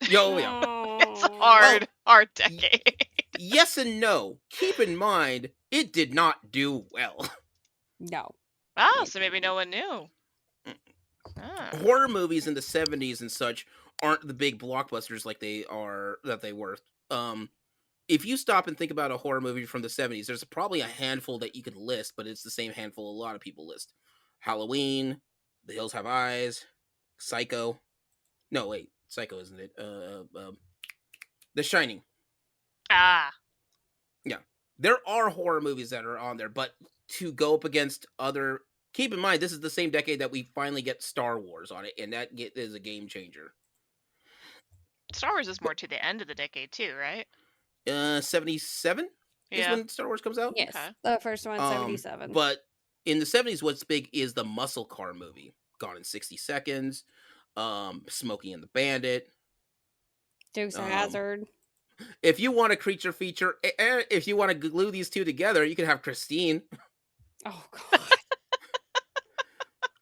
yo, yeah. It's a Well, hard y- decade. yes and no. Keep in mind, it did not do well. No. Oh, so maybe no one knew. Ah. Horror movies in the 70s and such aren't the big blockbusters like they were. Um, if you stop and think about a horror movie from the 70s, there's probably a handful that you could list, but it's the same handful a lot of people list. Halloween, The Hills Have Eyes, Psycho. No, wait, Psycho isn't it? The Shining. Ah. Yeah. There are horror movies that are on there, but to go up against other, keep in mind this is the same decade that we finally get Star Wars on it, and that is a game changer. Star Wars is more to the end of the decade too, right? 77 is Yeah. when Star Wars comes out. Yes, Okay. the first one, 77. But in the 70s, what's big is the muscle car movie. Gone in 60 Seconds, Smokey and the Bandit. Dukes of um, Hazzard. If you want a creature feature, if you want to glue these two together, you can have Christine, Oh god.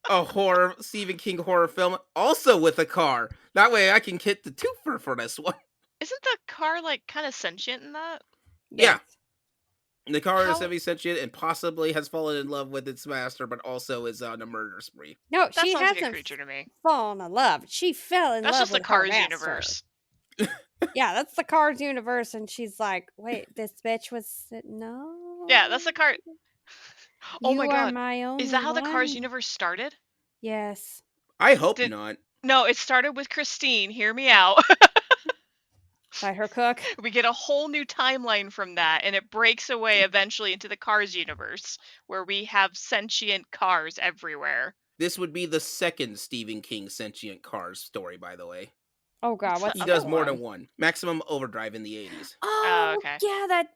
a horror Stephen King horror film, also with a car. That way, I can get the twofer for this one. Isn't the car like kind of sentient in that? Yeah. Yes. The car is How- semi-sentient and possibly has fallen in love with its master, but also is on a murder spree. No, That she sounds like a hasn't creature to me. fallen in love. She fell in That's love just the with her Cars master. universe. Yeah, that's the Cars universe, and she's like, "Wait, this bitch was no." Yeah, that's the car. Oh You my are god. my only Is that how the Cars one. universe started? Yes. I hope Did- not. No, it started with Christine. Hear me out. By her cook. We get a whole new timeline from that, and it breaks away eventually into the Cars universe, where we have sentient cars everywhere. This would be the second Stephen King sentient cars story, by the way. Oh god, What's what's the He the does other more one? than one. Maximum Overdrive in the 80s. Oh, okay. yeah, that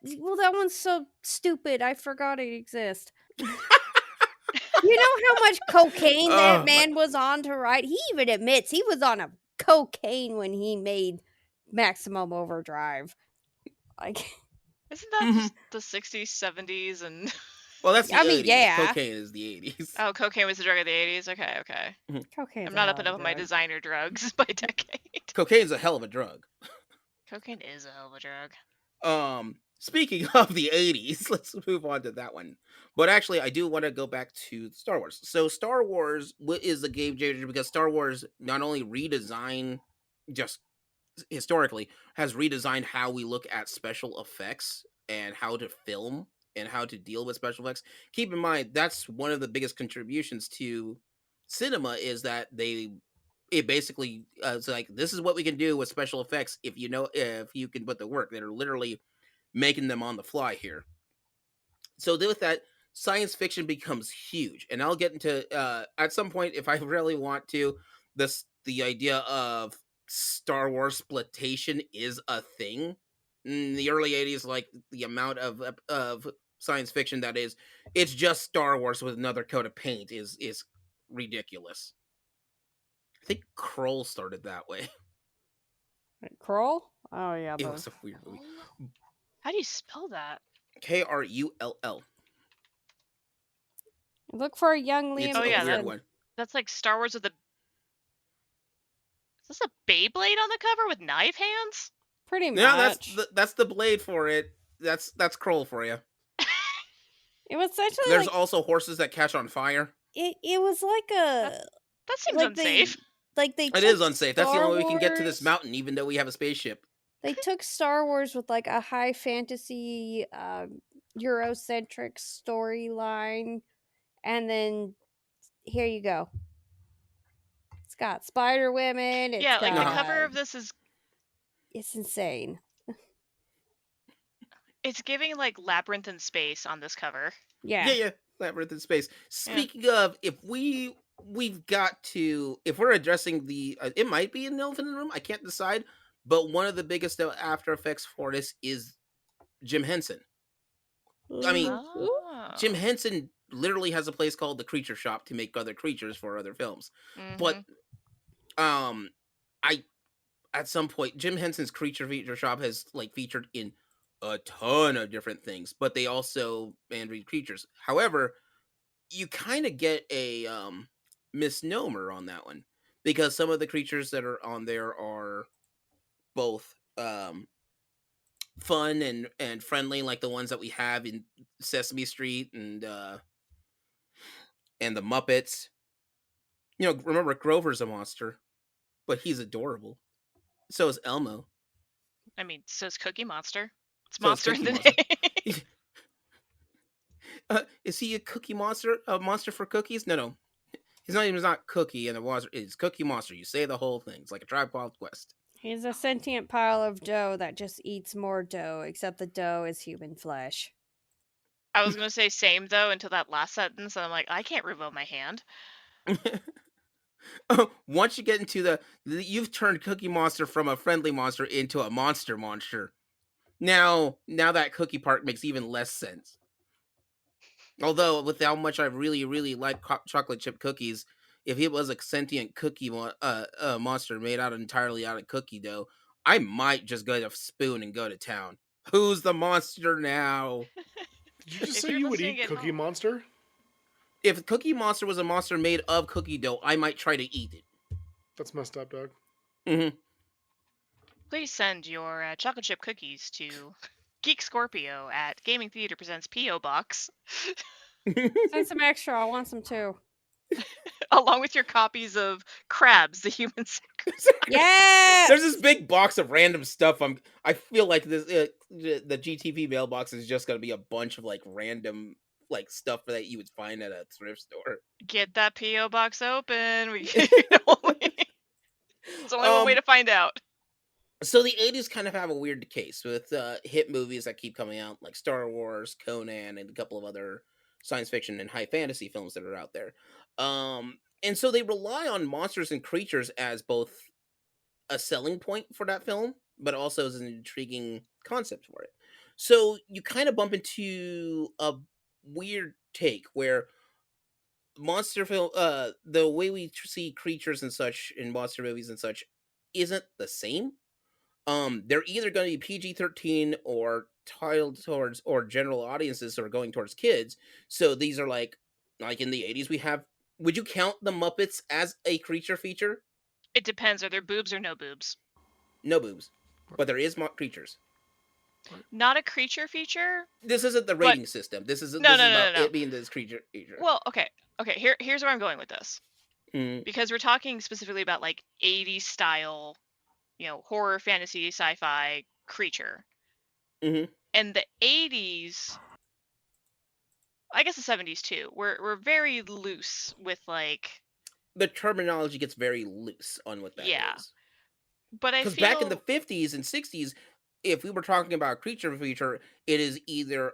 one's so stupid. I forgot it exists. You know how much cocaine Oh, that man was on to write? He even admits he was on a cocaine when he made Maximum Overdrive. Like, Isn't that Mhm. just the 60s, 70s, and Well, that's the I mean, 80s. yeah. Cocaine is the 80s. oh, cocaine was the drug of the 80s? Okay. cocaine's I'm a not hell up of and a up on my drug. designer drugs by decade. Cocaine's a hell of a drug. Cocaine is a hell of a drug. Speaking of the 80s, let's move on to that one. But actually, I do want to go back to Star Wars. So Star Wars is a game changer because Star Wars not only redesigned, just historically, has redesigned how we look at special effects and how to film and how to deal with special effects. Keep in mind, that's one of the biggest contributions to cinema is that it basically it's like this is what we can do with special effects if you can put the work. They're literally making them on the fly here. So with that, science fiction becomes huge, and I'll get into at some point if I really want to. The idea of Star Wars splitation is a thing. In the early '80s, like the amount of science fiction that is, it's just Star Wars with another coat of paint is ridiculous. I think Kroll started that way. Kroll? Oh, yeah. It was a weird movie. How do you spell that? Krull. Look for a young It's Liam Oh, yeah, a weird Neeson. one. That's like Star Wars with a. Is this a Beyblade on the cover with knife hands? Pretty much. No, that's the blade for it. That's Kroll for you. It was such a There's like. also horses that catch on fire. It was like a. That seems like unsafe. They It is took unsafe. That's the Star only way we can get to this Wars- mountain, even though we have a spaceship. They took Star Wars with like a high fantasy, Eurocentric storyline, and then here you go. It's got Spider Women. Yeah, like the Uh-huh. cover of this is It's insane. It's giving like Labyrinth in space on this cover. Yeah. Labyrinth in space. Speaking of, if we've got to, if we're addressing the, it might be an elephant in the room. I can't decide, but one of the biggest after effects for this is Jim Henson. I mean, Jim Oh. Henson literally has a place called the Creature Shop to make other creatures for other films. But I at some point Jim Henson's Creature Feature Shop has like featured in a ton of different things, but they also read creatures. However, you kind of get a misnomer on that one because some of the creatures that are on there are both fun and friendly, like the ones that we have in Sesame Street and the Muppets. You know, remember Grover's a monster, but he's adorable. So is Elmo. I mean, so is Cookie Monster. It's So is monster in Cookie the Monster. name. Is he a cookie monster? A monster for cookies? No. His name is not Cookie, and the monster is Cookie Monster. You say the whole thing. It's like a Tribe Called Quest. He's a sentient pile of dough that just eats more dough, except the dough is human flesh. I was gonna say same though until that last sentence, and I'm like, I can't revoke my hand. Once you get into you've turned Cookie Monster from a friendly monster into a monster. Now that cookie part makes even less sense. Although, with how much I really like chocolate chip cookies, if it was a sentient cookie monster made entirely out of cookie dough, I might just get a spoon and go to town. Who's the monster now? Did you just If say you're you would listening eat at Cookie home- Monster? If Cookie Monster was a monster made of cookie dough, I might try to eat it. That's messed up, dog. Mm-hmm. Please send your chocolate chip cookies to Geek Scorpio at Gaming Theater Presents P.O. Box, Send some extra. I want some too. along with your copies of Krabs, the Human Sacrifice. Yes! There's this big box of random stuff. I feel like this the GTV mailbox is just gonna be a bunch of like random like stuff that you would find at a thrift store. Get that P.O. Box open. It's only one way to find out. So the 80s kind of have a weird case with hit movies that keep coming out, like Star Wars, Conan, and a couple of other science fiction and high fantasy films that are out there. And so they rely on monsters and creatures as both a selling point for that film, but also as an intriguing concept for it. So you kind of bump into a weird take where monster film, the way we see creatures and such in monster movies and such, isn't the same. They're either going to be PG-13 or tiled towards or general audiences or going towards kids. So these are like in the 80s we have. Would you count the Muppets as a creature feature? It depends. Are there boobs or no boobs? No boobs, but there is creatures. Not a creature feature. This isn't the rating system. This is No. it being this creature feature. Well, okay. Here's where I'm going with this, because we're talking specifically about like 80s style, horror, fantasy, sci-fi creature. And the 80s, I guess the 70s too, we're very loose with like the terminology gets very loose on what that is. But I feel back in the 50s and 60s, if we were talking about creature feature, it is either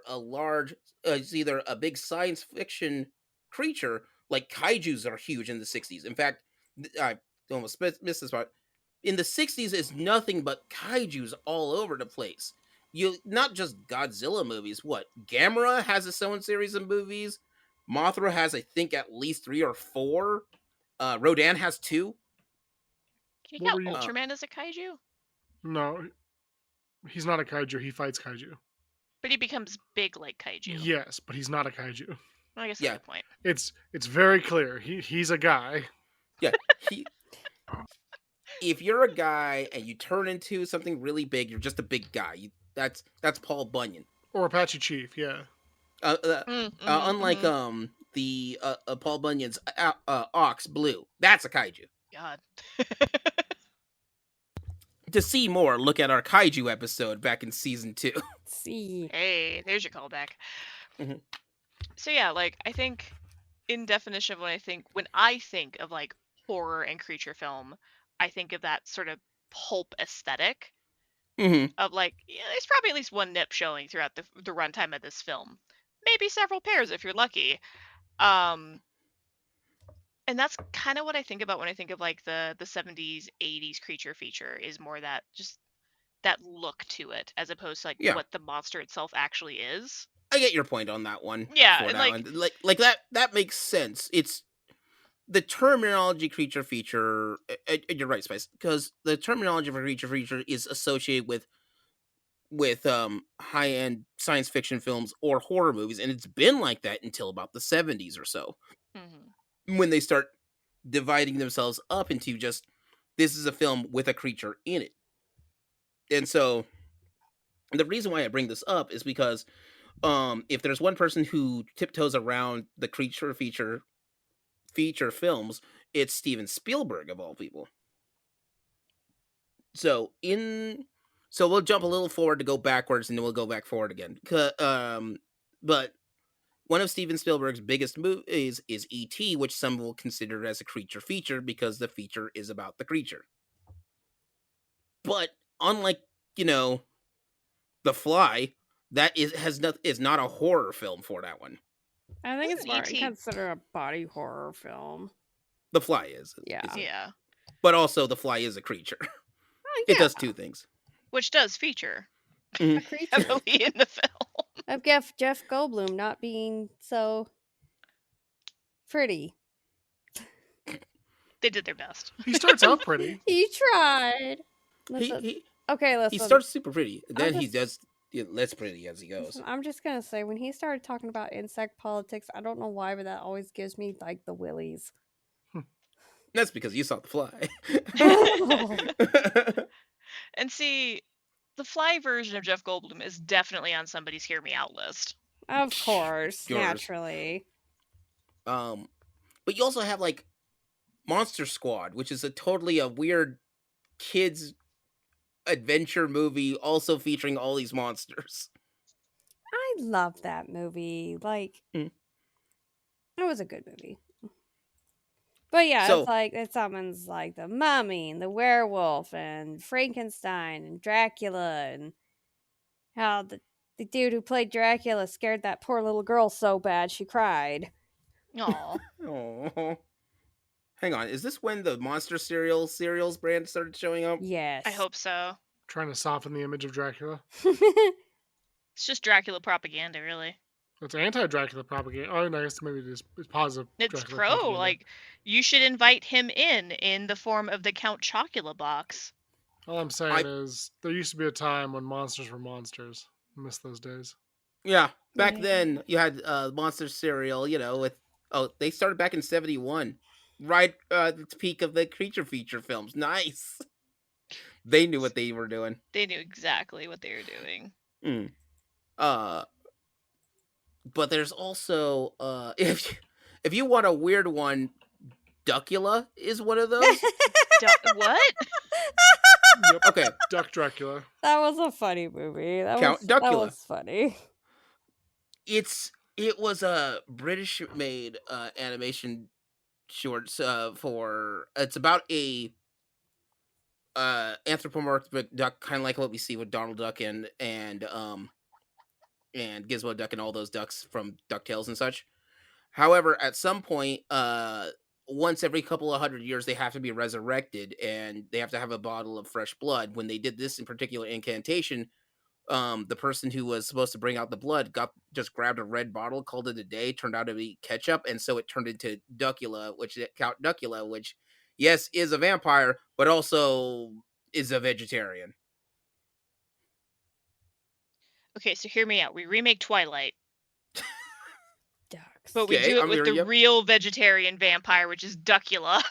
it's either a big science fiction creature, like kaijus are huge in the 60s. In fact, I almost missed this part. In the 60s, it's nothing but kaijus all over the place. Not just Godzilla movies. What? Gamera has its own series of movies. Mothra has, I think, at least 3 or 4. Rodan has 2. Can you count Ultraman as a kaiju? No, he's not a kaiju. He fights kaiju. But he becomes big like kaiju. Yes, but he's not a kaiju. I guess that's a good point. It's very clear. He's a guy. Yeah. If you're a guy and you turn into something really big, you're just a big guy. That's Paul Bunyan. Or Apache Chief, yeah. Unlike the Paul Bunyan's Ox Blue. That's a kaiju. God. To see more, look at our kaiju episode back in season 2. See. Hey, there's your callback. So yeah, like I think in definition of when I think of like horror and creature film, I think of that sort of pulp aesthetic. Mm-hmm. of like, yeah, there's probably at least one nip showing throughout the runtime of this film, maybe several pairs if you're lucky. And that's kind of what I think about when I think of like the 70s 80s creature feature, is more that just that look to it as opposed to like Yeah. what the monster itself actually is. I get your point on that one. Yeah, For and that like, one, like that makes sense. It's the terminology creature feature. You're right, Spice, because the terminology for creature feature is associated with high end science fiction films or horror movies, and it's been like that until about the 70s or so, when they start dividing themselves up into just this is a film with a creature in it. And so the reason why I bring this up is because if there's one person who tiptoes around the creature feature films, it's Steven Spielberg of all people. So so we'll jump a little forward to go backwards, and then we'll go back forward again. But one of Steven Spielberg's biggest movies is E.T., which some will consider as a creature feature because the feature is about the creature. But unlike, you know, The Fly, that is not a horror film for that one. I think it's Isn't more E.T. considered a body horror film. The Fly is. Yeah. Yeah, But also, The Fly is a creature. Oh, It yeah. does two things. which does feature A creature. heavily in the film. Of Jeff Goldblum not being so pretty. They did their best. He starts out pretty. He tried. He Okay, listen. he starts super pretty. Then he just- does less pretty as he goes. Listen, I'm just gonna say, when he started talking about insect politics, I don't know why, but that always gives me like the willies. That's because you saw The Fly. And see, the Fly version of Jeff Goldblum is definitely on somebody's hear me out list. Of course, Yours. naturally. But you also have like Monster Squad, which is a weird kids adventure movie, also featuring all these monsters. I love that movie. Like, Mm. it was a good movie. But yeah, So- it's like it summons like the mummy and the werewolf and Frankenstein and Dracula, and how the dude who played Dracula scared that poor little girl so bad she cried. Aw. Oh, hang on, is this when the Monster cereals brand started showing up? Yes. I hope so. Trying to soften the image of Dracula. It's just Dracula propaganda, really. It's anti-Dracula propaganda. Oh, no, I guess maybe it's positive. It's Dracula pro. propaganda. Like, you should invite him in the form of the Count Chocula box. All I'm saying is there used to be a time when monsters were monsters. I miss those days. Yeah, back Yeah. then you had Monster cereal. They started back in '71, right at the peak of the creature feature films. Nice. They knew what they were doing. They knew exactly what they were doing. But there's also if you want a weird one, Duckula is one of those. What? Yep. Okay, Duck Dracula. That was a funny movie. That Count that Duckula. was funny. it was a British made animation shorts for it's about a anthropomorphic duck, kind of like what we see with Donald Duck and Gizmo Duck and all those ducks from DuckTales and such. However, at some point, once every couple of 100 years, they have to be resurrected, and they have to have a bottle of fresh blood. When they did this in particular incantation, the person who was supposed to bring out the blood just grabbed a red bottle, called it a day, turned out to be ketchup, and so it turned into Duckula, Count Duckula, which, yes, is a vampire, but also is a vegetarian. Okay, so hear me out. We remake Twilight, Ducks. but we Okay, do it I'm with hearing the you. real vegetarian vampire, which is Duckula.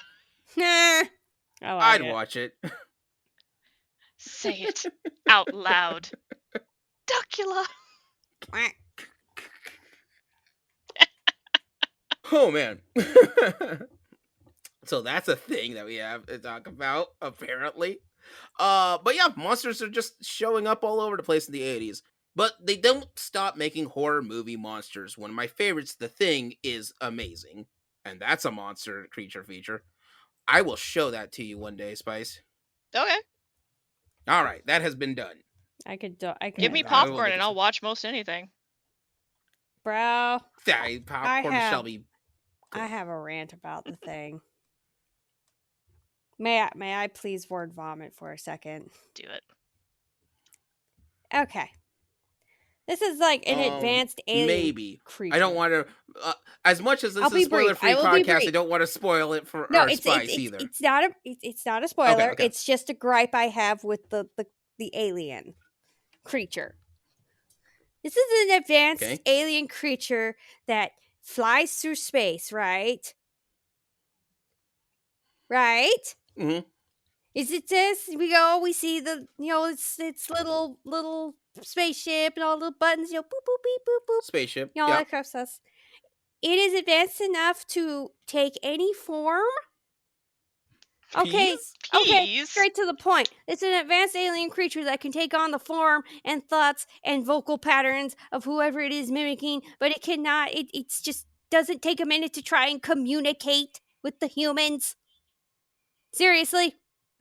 Nah. I like I'd it. watch it. Say it out loud. Duckula. Quack. Oh man. So that's a thing that we have to talk about, apparently. But yeah, monsters are just showing up all over the place in the 80s. But they don't stop making horror movie monsters. One of my favorites, The Thing, is amazing. And that's a monster creature feature. I will show that to you one day, Spice. Okay. All right, that has been done. I could do. I could. Give me I will popcorn make and it I'll so. watch most anything. Bro, Popcorn have- shall be. I have a rant about the thing. May I please word vomit for a second? Do it. Okay. This is like an advanced alien Maybe. creature. I don't want to. As much as this I'll is be a spoiler-free brief. I will be podcast, I brief. don't want to spoil it for No, our it's spice either. it's not a spoiler. Okay. It's just a gripe I have with the alien creature. This is an advanced alien creature that flies through space, right? Right? Mm-hmm. Is it this? We see the it's little spaceship and all the little buttons, boop boop beep boop boop. Spaceship. All that crap stuff. It is advanced enough to take any form. Okay, Peas? straight to the point. It's an advanced alien creature that can take on the form and thoughts and vocal patterns of whoever it is mimicking, but it cannot. It's just doesn't take a minute to try and communicate with the humans. Seriously,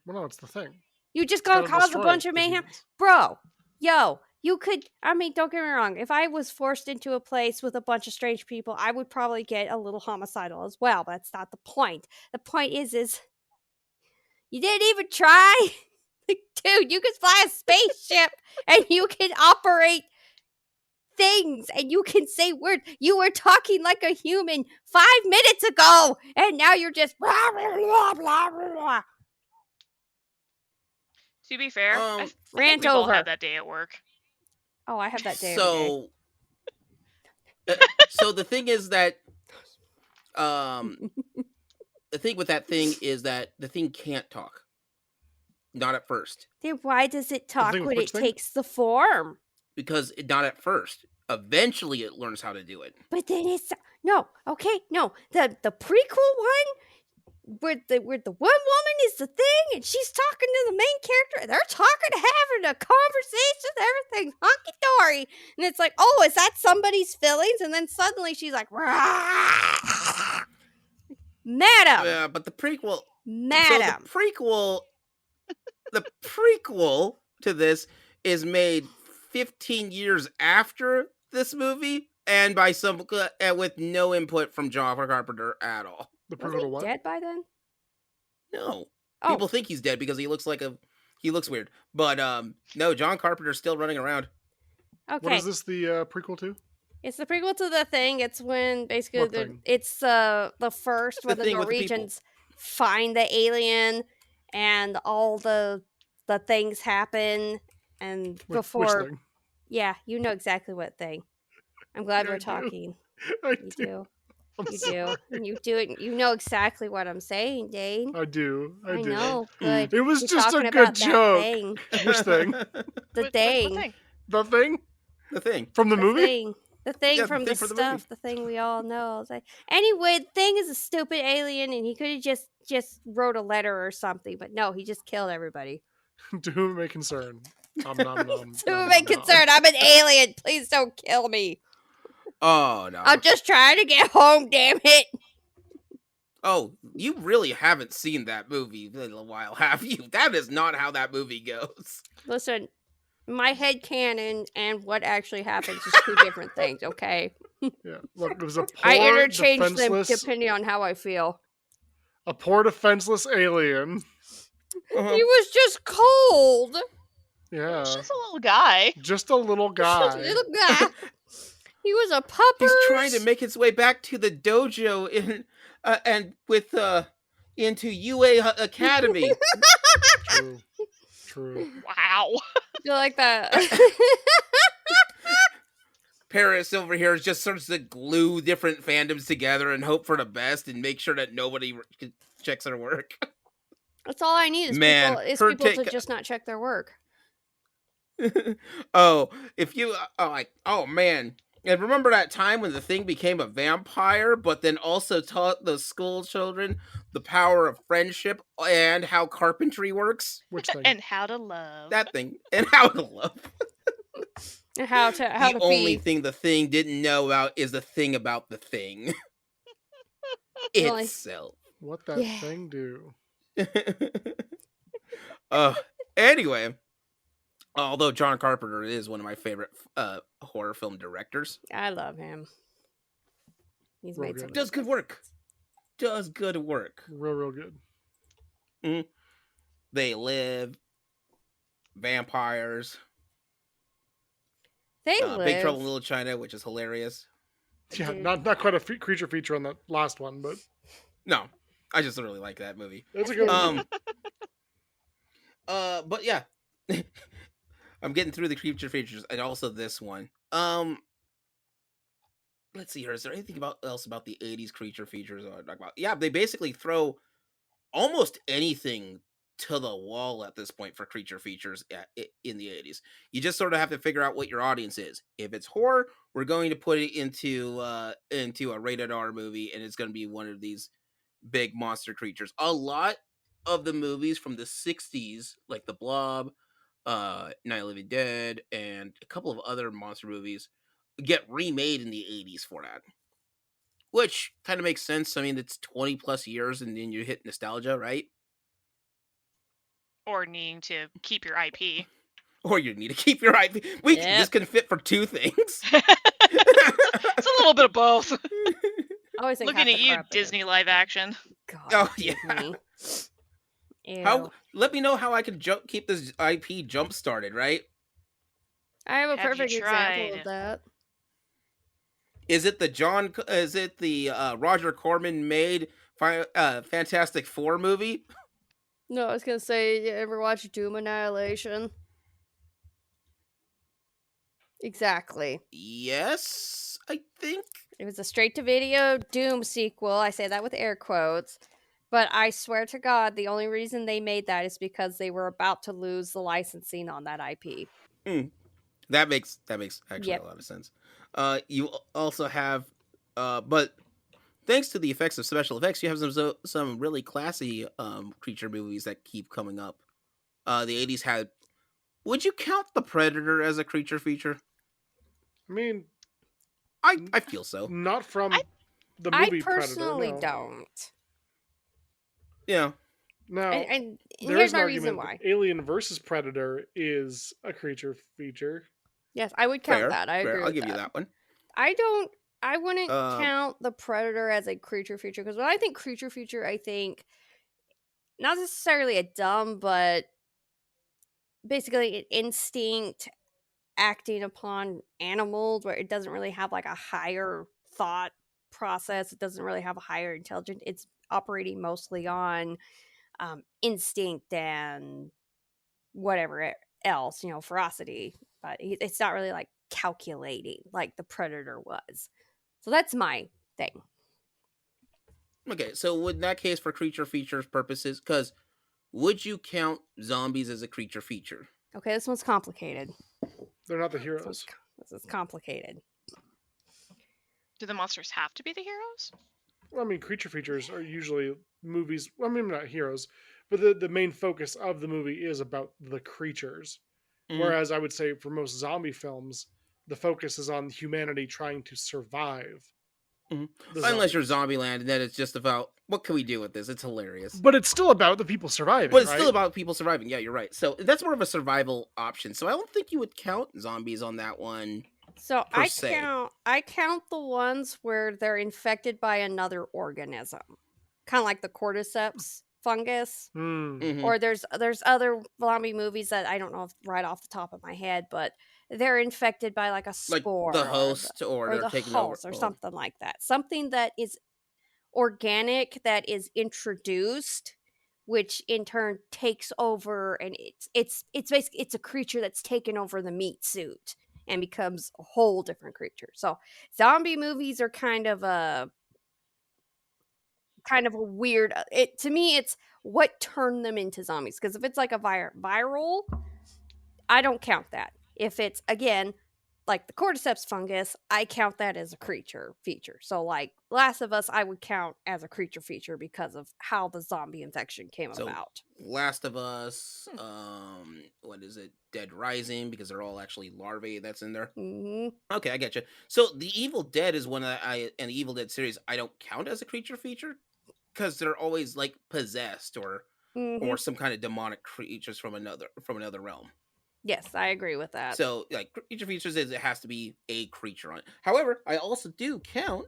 Well, no, it's the thing. you just It's gonna gotta cause a destroy bunch of the mayhem, humans. bro. Yo, you could. I mean, don't get me wrong. If I was forced into a place with a bunch of strange people, I would probably get a little homicidal as well. But that's not the point. The point is you didn't even try. Like, dude, you can fly a spaceship and you can operate things and you can say words. You were talking like a human 5 minutes ago, and now you're just blah, blah, blah, blah, blah. To be fair, I think Rant we've all over. had that day at work. Oh, I have that day every day. So the thing is that, the thing with that thing is that the thing can't talk. Not at first. Then why does it talk thing with when which it thing? takes the form? Because not at first. Eventually, it learns how to do it. But then it's no. The prequel one where the one woman is the thing and she's talking to the main character and they're talking, having a conversation, everything's hunky dory, and it's like, oh, is that somebody's feelings? And then suddenly she's like, rah! Madam. Yeah, but the prequel. Madam. So the prequel to this is made 15 years after this movie, and by some with no input from John Carpenter at all. The Was prequel to he what? dead by then? No, Oh, people think he's dead because he looks weird. But no, John Carpenter's still running around. okay. What is this the prequel to? It's the prequel to the thing. It's when basically What thing? it's the first The when the thing with the people. Norwegians find the alien and all the things happen, and Which before thing? yeah, you know exactly what thing. I'm glad Yeah, we're I do. talking. I You do. do. I'm You sorry. do. And you do it. You know exactly what I'm saying, Dane. I do. I do. know. Good. It was You're just a talking good about that joke. thing. Which thing? The What thing. thing? The thing The thing. from the The movie? thing. The thing Yeah, the from thing the from the stuff. movie. The thing we all know. It's like, anyway, the thing is a stupid alien, and he could have just wrote a letter or something, but no, he just killed everybody. To whom it may concern. Nom, nom, nom, So nom, make nom. concern. I'm an alien. Please don't kill me. Oh no. I'm just trying to get home. Damn it. Oh, you really haven't seen that movie in a while, have you? That is not how that movie goes. Listen, my head canon and what actually happens is two different things. Okay. Yeah. Look, it was a poor, I interchange them defenseless, depending on how I feel. a poor defenseless alien. Uh-huh. He was just cold. Yeah. He's just a little guy. Just a little Just a guy. little guy. He was a pupper. He's trying to make his way back to the dojo and with into UA Academy. True. True. Wow. You like that? Paris over here is just starts to glue different fandoms together and hope for the best and make sure that nobody checks their work. That's all I need is Man, her people to take- just not check their work. Oh, if you oh man. And remember that time when the thing became a vampire, but then also taught the school children the power of friendship and how carpentry works? Which thing? And how to love. That thing. And how to love. And how The to only be. thing the thing didn't know about is the thing about the thing. Really? What Itself. that Yeah. thing do? Anyway, Although John Carpenter is one of my favorite horror film directors. I love him. He's Real made good. some Does good work. Does good work. Real good. They Live, vampires, They Big Trouble live. in Little China, which is hilarious. Yeah, Dude. not quite a creature feature on that last one, but No, I just really like that movie. it's a good one. But yeah, I'm getting through the creature features and also this one. Let's see here. Is there anything else about the '80s creature features I want to talk about? Yeah, they basically throw almost anything to the wall at this point for creature features in the '80s. You just sort of have to figure out what your audience is. If it's horror, we're going to put it into a rated R movie, and it's going to be one of these big monster creatures. A lot of the movies from the '60s, like The Blob, Night of the Living Dead, and a couple of other monster movies, get remade in the '80s for that. Which kind of makes sense. I mean, it's 20 plus years and then you hit nostalgia, right? Or needing to keep your IP. Or you need to keep your IP. This can fit for two things. It's a little bit of both. I always think Looking half at the you, crap in it. Disney live action. God, Oh, yeah. Disney. Ew. Let me know how I can keep this IP jump started, right? I have a Have you perfect example tried? of that. Is it the Roger Corman made Fantastic Four movie? No, I was gonna say, you ever watch Doom Annihilation? Exactly. Yes, I think. It was a straight-to-video Doom sequel. I say that with air quotes. But I swear to God, the only reason they made that is because they were about to lose the licensing on that IP. That makes actually Yep. a lot of sense. You also have, but thanks to the effects of special effects, you have some really classy creature movies that keep coming up. The '80s had. Would you count The Predator as a creature feature? I mean, I feel so. not from the I movie personally Predator. No. don't. Yeah. Now, And there here's is an my reason argument why. that Alien versus Predator is a creature feature. Yes, I would count Fair. that. I fair. agree I'll with give you that one. I wouldn't Uh, count the Predator as a creature feature because when I think creature feature, I think not necessarily a dumb, but basically an instinct acting upon animals where it doesn't really have like a higher thought process. It doesn't really have a higher intelligence. It's operating mostly on instinct and whatever else, ferocity. But it's not really like calculating like the Predator was. So that's my thing. Okay, so in that case, for creature features purposes, because would you count zombies as a creature feature? Okay, this one's complicated. They're not the This heroes. is complicated. Do the monsters have to be the heroes? Well, I mean, creature features are usually movies. Well, I mean, not heroes, but the main focus of the movie is about the creatures. Whereas I would say for most zombie films, the focus is on humanity trying to survive. Unless you're Zombieland, then it's just about what can we do with this? It's hilarious. But it's still about the people surviving. But it's right? still about people surviving. Yeah, you're right. So that's more of a survival option. So I don't think you would count zombies on that one. So per I se. count the ones where they're infected by another organism, kind of like the cordyceps fungus. Mhm. Or there's other zombie movies that I don't know right off the top of my head, but they're infected by like a Like spore, the host, or or they're the taking over, host, or something like that. Something that is organic, that is introduced, which in turn takes over, and it's basically it's a creature that's taken over the meat suit and becomes a whole different creature. So zombie movies are kind of a weird. To me, it's what turned them into zombies. Because if it's like a viral, I don't count that. If it's again like the cordyceps fungus, I count that as a creature feature. So like Last of Us, I would count as a creature feature because of how the zombie infection came So about. Last of Us, what is it? Dead Rising, because they're all actually larvae that's in there. Okay, I get you. So the Evil Dead is one that and the Evil Dead series I don't count as a creature feature because they're always like possessed or some kind of demonic creatures from another realm. Yes, I agree with that. So, like, creature features is it has to be a creature on it. However, I also do count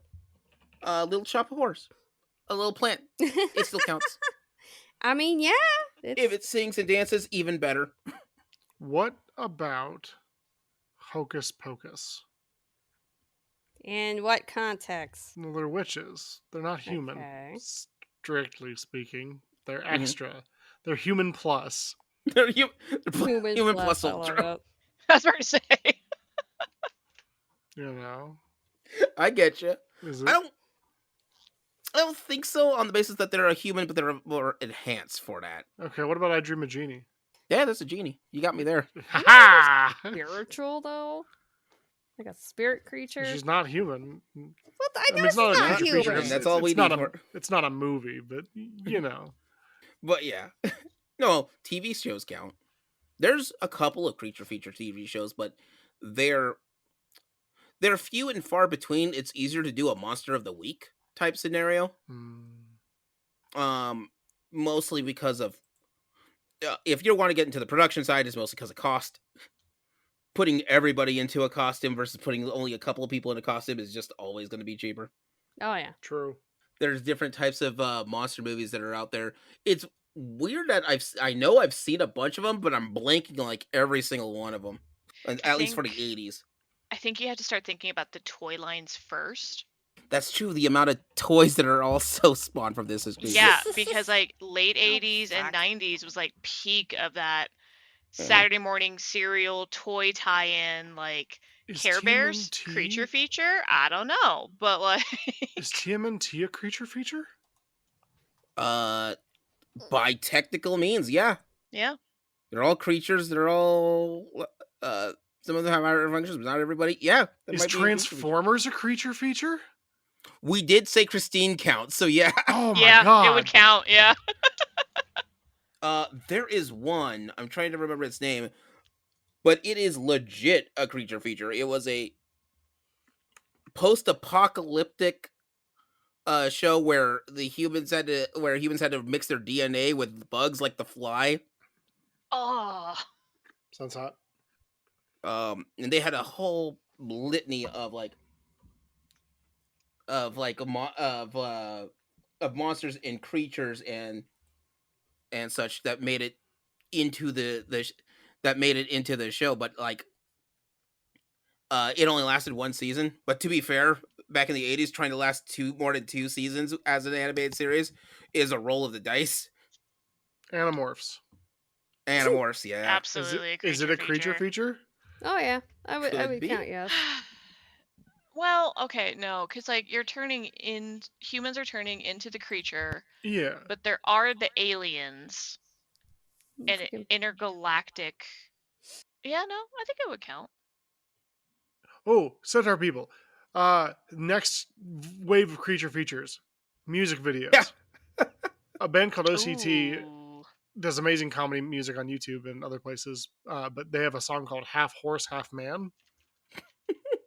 a little chop of horse, a little plant. It still counts. I mean, yeah. If it sings and dances, even better. What about Hocus Pocus? In what context? Well, they're witches. They're not human, Okay. strictly speaking. They're Mhm. extra. They're human plus. They're Human human plus, plus I love ultra. it. I was about to say. You know, I get you. is I it? don't think so on the basis that they're a human, but they're more enhanced for that. Okay, what about I Dream a Genie? Yeah, that's a genie. You got me there. Ha ha! Spiritual, though? Like a spirit creature? She's not human. What? I I know mean, it's not she's a not creature feature. human. And that's all we not need a, for- It's not a movie, but you know. But yeah, no, TV shows count. There's a couple of creature feature TV shows, but they're few and far between. It's easier to do a monster of the week type scenario. Mostly because of if you want to get into the production side, it's mostly because of cost. Putting everybody into a costume versus putting only a couple of people in a costume is just always going to be cheaper. Oh, yeah. True. There's different types of monster movies that are out there. It's weird that I know I've seen a bunch of them, but I'm blanking on like every single one of them, at least for the 80s. I think you have to start thinking about the toy lines first. That's true. The amount of toys that are also spawned from this is crazy. Yeah, because like late 80s and fuck. 90s was like peak of that Yeah. Saturday morning cereal toy tie-in, like Is Care Bears TMNT creature feature. I don't know, but like Is TMNT a creature feature? By technical means, yeah. yeah. They're all creatures. They're all some of them have higher functions, but not everybody. Yeah. that Is might be a creature feature. Transformers a creature feature? We did say Christine counts, so yeah. Oh my Yeah, god. it would count. Yeah. There is one. I'm trying to remember its name, but it is legit a creature feature. It was a post-apocalyptic show where humans had to mix their DNA with bugs like the fly. Oh. Sounds hot. And they had a whole litany of monsters and creatures and such that made it into the show, but like it only lasted one season. But to be fair, back in the 80s, trying to last more than 2 seasons as an animated series is a roll of the dice. Animorphs. Animorphs, yeah. Absolutely. Is it a creature feature? Oh, yeah. I would Could be. count yes. Well, okay, no, because like humans are turning into the creature, Yeah. but there are the aliens and Fucking- intergalactic. Yeah, no, I think it would count. Oh, Centaur people. Next wave of creature features. Music videos. Yeah. A band called OCT Ooh. does amazing comedy music on YouTube and other places, but they have a song called Half Horse, Half Man,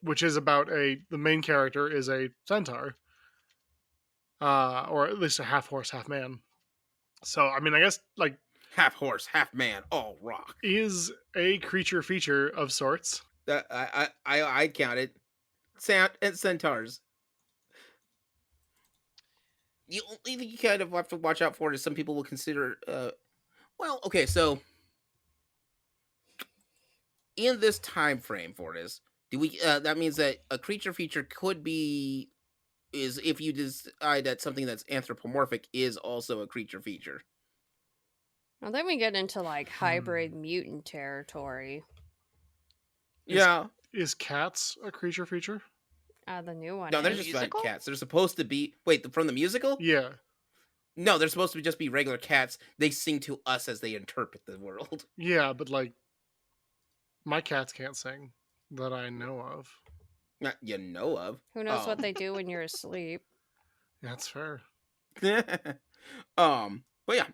which is about the main character is a centaur, or at least a half horse, half man. So, I mean, I guess, like, Half horse, half man, all rock. is a creature feature of sorts. I counted centaurs. The only thing you kind of have to watch out for is some people will consider. Well, okay, so in this time frame for this, do we? That means that a creature feature could be is if you decide that something that's anthropomorphic is also a creature feature. Well, then we get into like hybrid mutant territory. Yeah. Is Cats a creature feature? The new one. No, they're is. just musical? like cats. They're supposed to be. Wait, from the musical? Yeah. No, they're supposed to just be regular cats. They sing to us as they interpret the world. Yeah, but, like, my cats can't sing that I know of. Not you know of. Who knows what they do when you're asleep? That's fair. But yeah.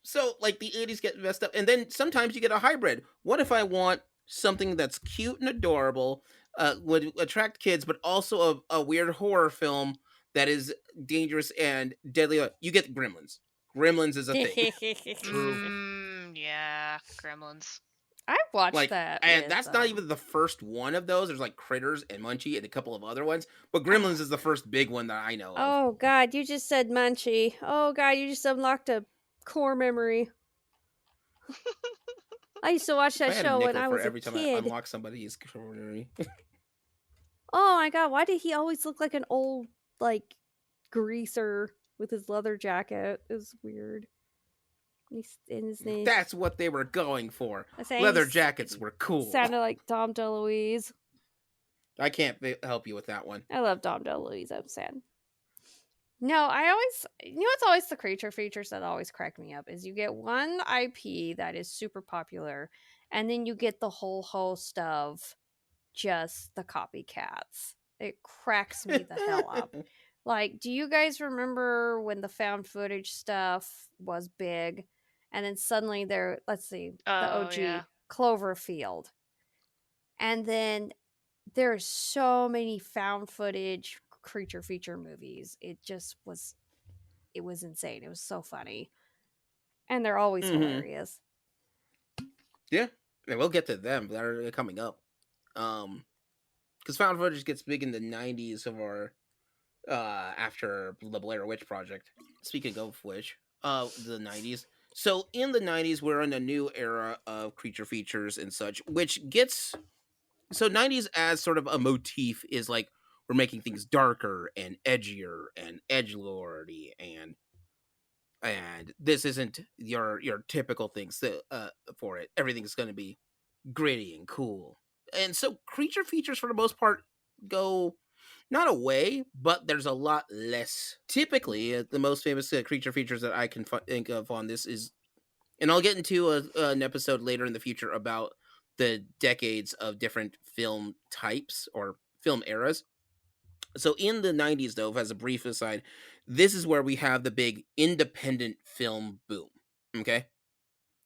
So like the 80s get messed up, and then sometimes you get a hybrid. What if I want something that's cute and adorable, would attract kids, but also a weird horror film that is dangerous and deadly? You get Gremlins. Gremlins is a thing. True. Yeah, Gremlins. I watched Like, that and with that's not even the first one of those. There's like Critters and Munchie and a couple of other ones, but Oh. Gremlins is the first big one that I know of. Oh God, you just said Munchie. Oh God, you just unlocked a core memory. I used to watch If I that had a show when nickel I for was a every time I kid. unlock somebody's culinary. Oh my God, why did he always look like an old like greaser with his leather jacket? It was weird. He's in his name. That's what they were going for. I say Leather he's- jackets were cool. Sounded like Dom DeLuise. I can't help you with that one. I love Dom DeLuise. I'm sad. No, I always, it's always the creature features that always crack me up is you get one IP that is super popular, and then you get the whole host of just the copycats. It cracks me the hell up. Like, do you guys remember when the found footage stuff was big, and then suddenly let's see, the Oh, OG yeah. Cloverfield, and then there's so many found footage creature feature movies. It was insane. It was so funny. And they're always hilarious. Yeah, and we'll get to them. They're coming up. Because found footage gets big in the 90s of our after the Blair Witch Project. Speaking of which, the 90s. So in the 90s, we're in a new era of creature features and such, which gets... So 90s as sort of a motif is like we're making things darker and edgier and edgelordy and this isn't your typical things for it. Everything's going to be gritty and cool. And so creature features for the most part go not away, but there's a lot less. Typically, the most famous creature features that I can think of on this is, and I'll get into an episode later in the future about the decades of different film types or film eras. So in the 90s, though, as a brief aside, this is where we have the big independent film boom. Okay,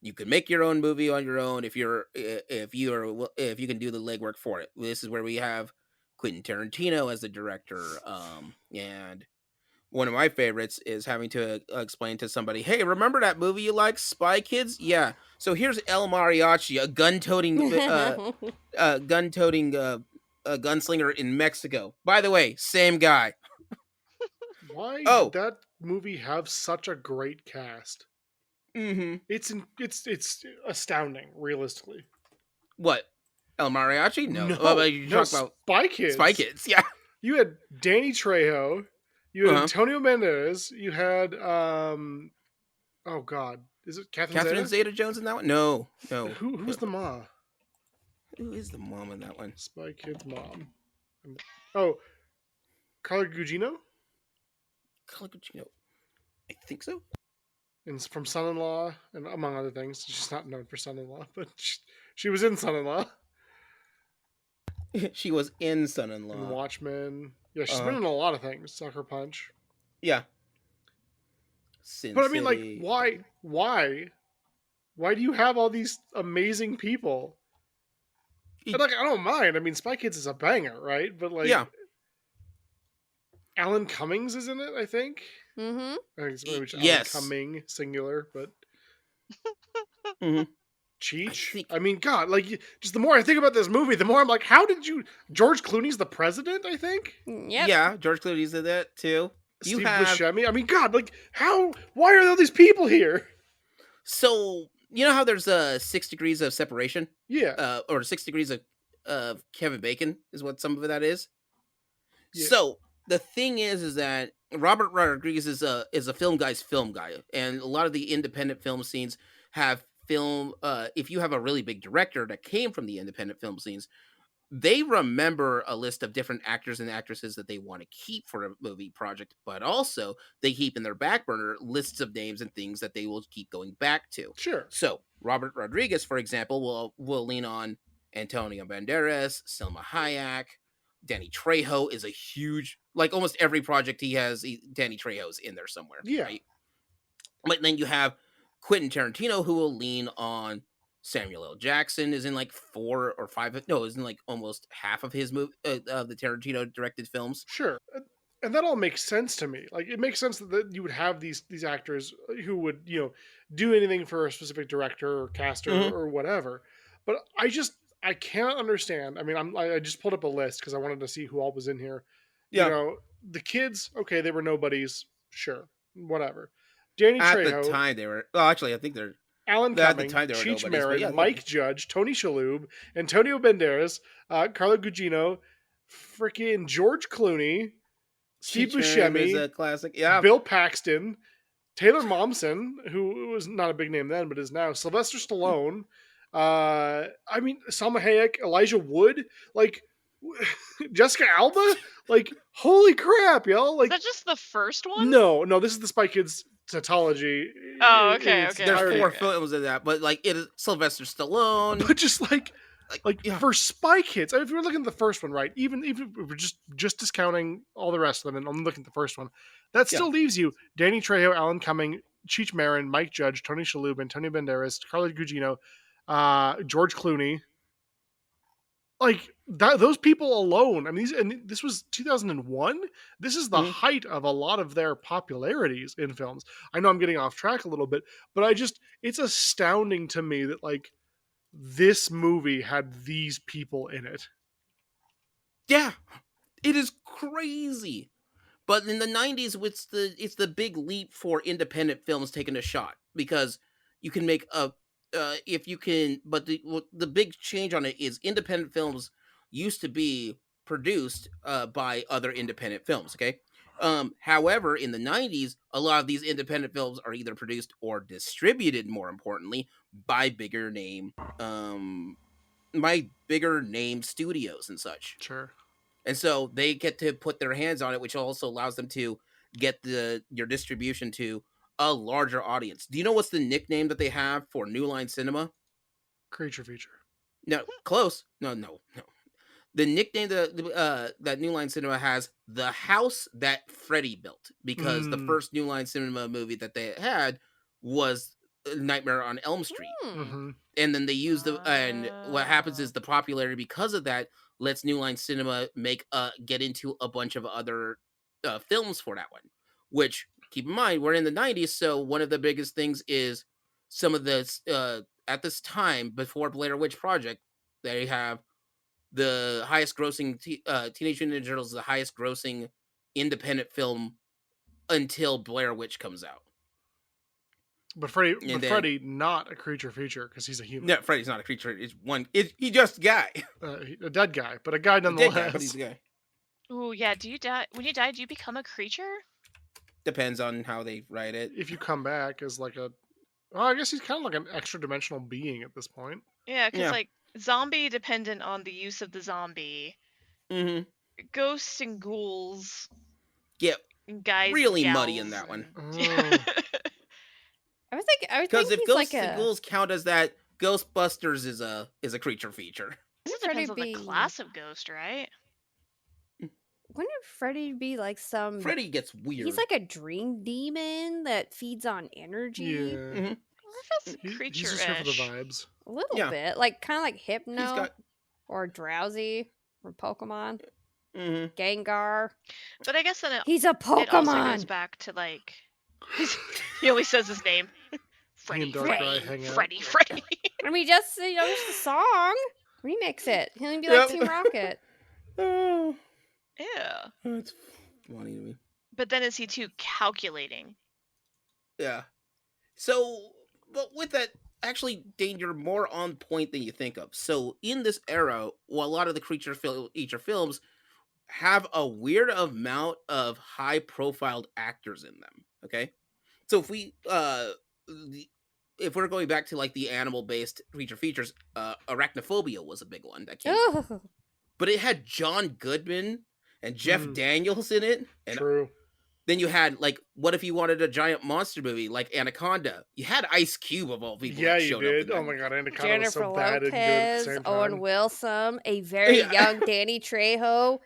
you can make your own movie on your own if you can do the legwork for it. This is where we have Quentin Tarantino as the director, and one of my favorites is having to explain to somebody, "Hey, remember that movie you like, Spy Kids? Yeah. So here's El Mariachi, a gun-toting gunslinger in Mexico. By the way, same guy." Why Oh. did that movie have such a great cast? Mm-hmm. It's astounding, realistically. What? El Mariachi? No. You no, talk about Spy Kids. Spy Kids, yeah. You had Danny Trejo, you had Antonio Banderas, you had oh God, is it Catherine Zeta-Jones in that one? No. Who's the mom? Who is the mom in that one? Spy Kids mom. Oh, Carla Gugino? Carla Gugino. I think so. And from Son-in-Law, and among other things. She's not known for Son-in-Law, but she was in Son-in-Law. She was in Son-in-Law. And Watchmen. Yeah, she's been in a lot of things. Sucker Punch. Yeah. Sin but I mean, City. like, why do you have all these amazing people? And, like, I don't mind. I mean, Spy Kids is a banger, right? But like, yeah. Alan Cummings is in it, I think. Mm-hmm. I think it's maybe yes. Alan Cumming, singular, but mm-hmm. Cheech. I mean, God, like, just the more I think about this movie, the more I'm like, how did you... George Clooney's the president, I think? Yep. Yeah, George Clooney's in that, too. Steve Buscemi. I mean, God, like, why are all these people here? So, you know how there's 6 degrees of separation? Yeah. Or 6 degrees of Kevin Bacon is what some of that is. Yeah. So, the thing is that Robert Rodriguez is a film guy, and a lot of the independent film scenes have film, if you have a really big director that came from the independent film scenes, they remember a list of different actors and actresses that they want to keep for a movie project, but also they keep in their back burner lists of names and things that they will keep going back to. Sure. So Robert Rodriguez, for example, will lean on Antonio Banderas, Selma Hayek. Danny Trejo is a huge, like almost every project he has, Danny Trejo's in there somewhere. Yeah. Right? But then you have Quentin Tarantino, who will lean on Samuel L. Jackson, is in like 4 or 5, no, is in like almost half of his movie, of the Tarantino directed films. Sure. And that all makes sense to me. Like, it makes sense that you would have these actors who would, do anything for a specific director or caster or whatever. But I cannot understand. I mean, I just pulled up a list because I wanted to see who all was in here. You Yeah. know, the kids, okay, they were nobodies, sure, whatever. Danny At the Trejo, time, they were. Well, actually, I think they're. Alan At the Cumming, time, they were Cheech nobodies, but Marin, yeah, yeah. Mike Judge, Tony Shalhoub, Antonio Banderas, Carlo Gugino, freaking George Clooney, Steve Cheech Marin is Buscemi, a classic. Yeah. Bill Paxton, Taylor Momsen, who was not a big name then, but is now, Sylvester Stallone. I mean, Salma Hayek, Elijah Wood, like Jessica Alba, like holy crap, y'all! Is Like, that just the first one? no, this is the Spy Kids tautology. Oh, in okay, its okay. There's entirety. 4 okay. films of that, but like it is Sylvester Stallone. But just like yeah. for Spy Kids, I mean, if you're looking at the first one, right? Even if we're just discounting all the rest of them, and I'm looking at the first one, that still leaves you Danny Trejo, Alan Cumming, Cheech Marin, Mike Judge, Tony Shalhoub, Antonio Banderas, Carlo Gugino, George Clooney. Like those people alone. I mean, this was 2001. This is the height of a lot of their popularities in films. I know I'm getting off track a little bit, but it's astounding to me that like this movie had these people in it. Yeah, it is crazy. But in the 90s, it's the big leap for independent films taking a shot, because you can make a if you can. But the big change on it is independent films used to be produced by other independent films. Okay. However, in the 90s, a lot of these independent films are either produced or distributed, more importantly, by bigger name studios and such. Sure. And so they get to put their hands on it, which also allows them to get your distribution to a larger audience. Do you know what's the nickname that they have for New Line Cinema? Creature feature. No, close. No. The nickname that New Line Cinema has, the house that Freddy built, because the first New Line Cinema movie that they had was Nightmare on Elm Street. And then they use and what happens is the popularity because of that lets New Line Cinema get into a bunch of other films for that one. Which, keep in mind, we're in the 90s, so one of the biggest things is some of the at this time before Blair Witch Project, they have the highest grossing Teenage Mutant Ninja Turtles is the highest grossing independent film until Blair Witch comes out. But Freddy not a creature feature because he's a human. No, Freddy's not a creature. He's just a guy. A dead guy, but a guy nonetheless. Dead guy, but he's a guy. Ooh, yeah. Do you die when you die? Do you become a creature? Depends on how they write it. If you come back as like I guess he's kind of like an extra dimensional being at this point. Yeah, because like zombie dependent on the use of the zombie. Mm-hmm. Ghosts and ghouls. Yeah, guys. Really and muddy in that one. I was thinking because if he's ghosts like and ghouls count as that, Ghostbusters is a creature feature. This depends on the class of ghost, right? Wouldn't Freddy be like some? Freddy gets weird. He's like a dream demon that feeds on energy. Yeah. Mm-hmm. That's creature-ish. He's just here for the vibes. A little bit, like kind of like Hypno or Drowsy from Pokemon. Mm-hmm. Gengar. But I guess then he's a Pokemon. It also goes back to like he only says his name. Freddy. I mean, just just the song. Remix it. He'll be like Team Rocket. Oh. Yeah. That's funny to me. But then is he too calculating? Yeah. So, but with that, actually, Dane, you're more on point than you think of. So, in this era, a lot of the creature films have a weird amount of high-profile actors in them. Okay, so if we're going back to like the animal-based creature features, Arachnophobia was a big one that came out. But it had John Goodman and Jeff Daniels in it. And True. Then you had like, what if you wanted a giant monster movie like Anaconda? You had Ice Cube of all people. Yeah, you did. Oh my god, Anaconda Jennifer was so Lopez, bad and good at the same time. Owen Wilson, a very young Danny Trejo.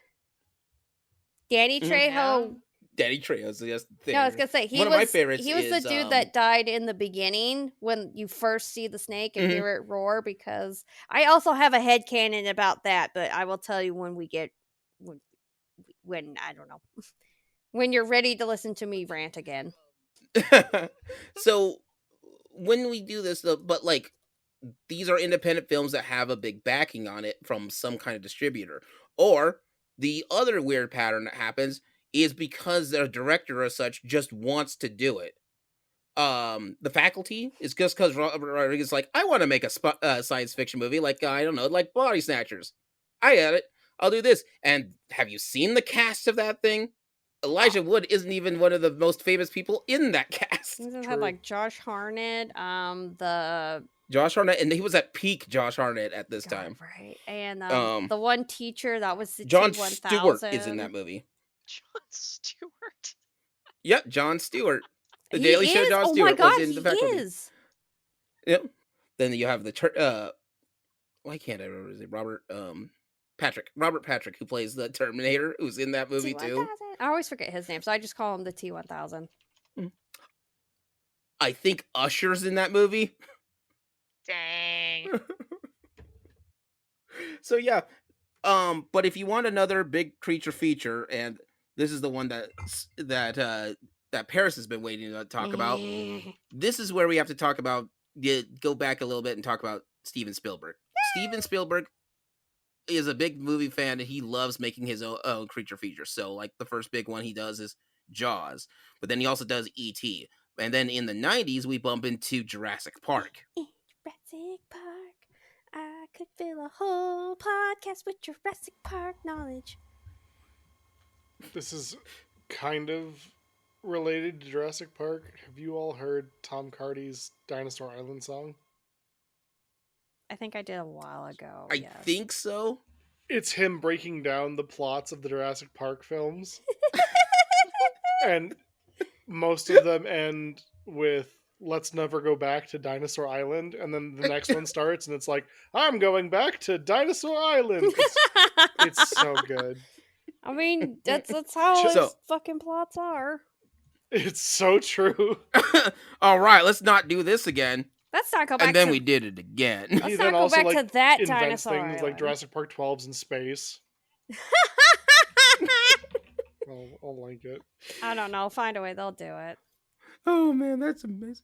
Danny Trejo. Danny Trejo's just the thing. No, I was gonna say one of my favorites. He was the dude that died in the beginning when you first see the snake and hear it roar. Because I also have a headcanon about that, but I will tell you when we get when I don't know when you're ready to listen to me rant again. So when we do this, but like these are independent films that have a big backing on it from some kind of distributor. Or the other weird pattern that happens is because their director or such just wants to do it. The Faculty is just because Robert Rodriguez is like, I want to make a science fiction movie, like I don't know, like Body Snatchers. I get it. I'll do this. And have you seen the cast of that thing? Elijah Wood isn't even one of the most famous people in that cast. Doesn't it have like Josh Hartnett, the Josh Hartnett, and he was at peak Josh Hartnett at this time. right? And the one teacher that was the John T-1000. Stewart is in that movie. John Stewart. Yep, John Stewart. The He Daily Show. is? John Oh Stewart my God, was in he the Faculty. is. Yep. Then you have the why can't I remember his name? Robert Patrick, who plays the Terminator, who's in that movie too. T-1000. I always forget his name, so I just call him the T-1000. I think Usher's in that movie. Dang. So yeah, but if you want another big creature feature, and this is the one that Paris has been waiting to talk about, this is where we have to talk about. Go back a little bit and talk about Steven Spielberg. Steven Spielberg is a big movie fan, and he loves making his own creature features. So, like, the first big one he does is Jaws, but then he also does E.T. And then in the 90s, we bump into Jurassic Park. Jurassic Park. I could fill a whole podcast with Jurassic Park knowledge. This is kind of related to Jurassic Park. Have you all heard Tom Cardy's Dinosaur Island song? I think I did a while ago. I think so. It's him breaking down the plots of the Jurassic Park films. And most of them end with, let's never go back to Dinosaur Island. And then the next one starts and it's like, I'm going back to Dinosaur Island. It's so good. I mean, that's how his fucking plots are. It's so true. All right, let's not do this again. Let's not go back. And then we did it again. Let's not go back to that invents Dinosaur things Island. like Jurassic Park 12's in space. I'll like it. I don't know. Find a way. They'll do it. Oh man, that's amazing.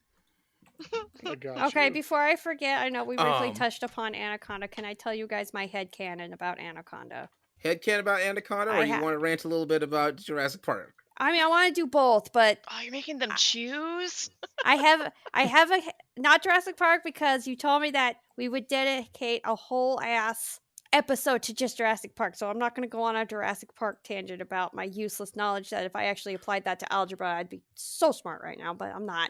I got Okay, you. before I forget, I know we briefly touched upon Anaconda. Can I tell you guys my headcanon about Anaconda? Headcanon about Anaconda, or you want to rant a little bit about Jurassic Park? I mean, I want to do both, but Oh, you're making them choose? I have a not Jurassic Park because you told me that we would dedicate a whole ass episode to just Jurassic Park. So I'm not going to go on a Jurassic Park tangent about my useless knowledge that if I actually applied that to algebra, I'd be so smart right now, but I'm not.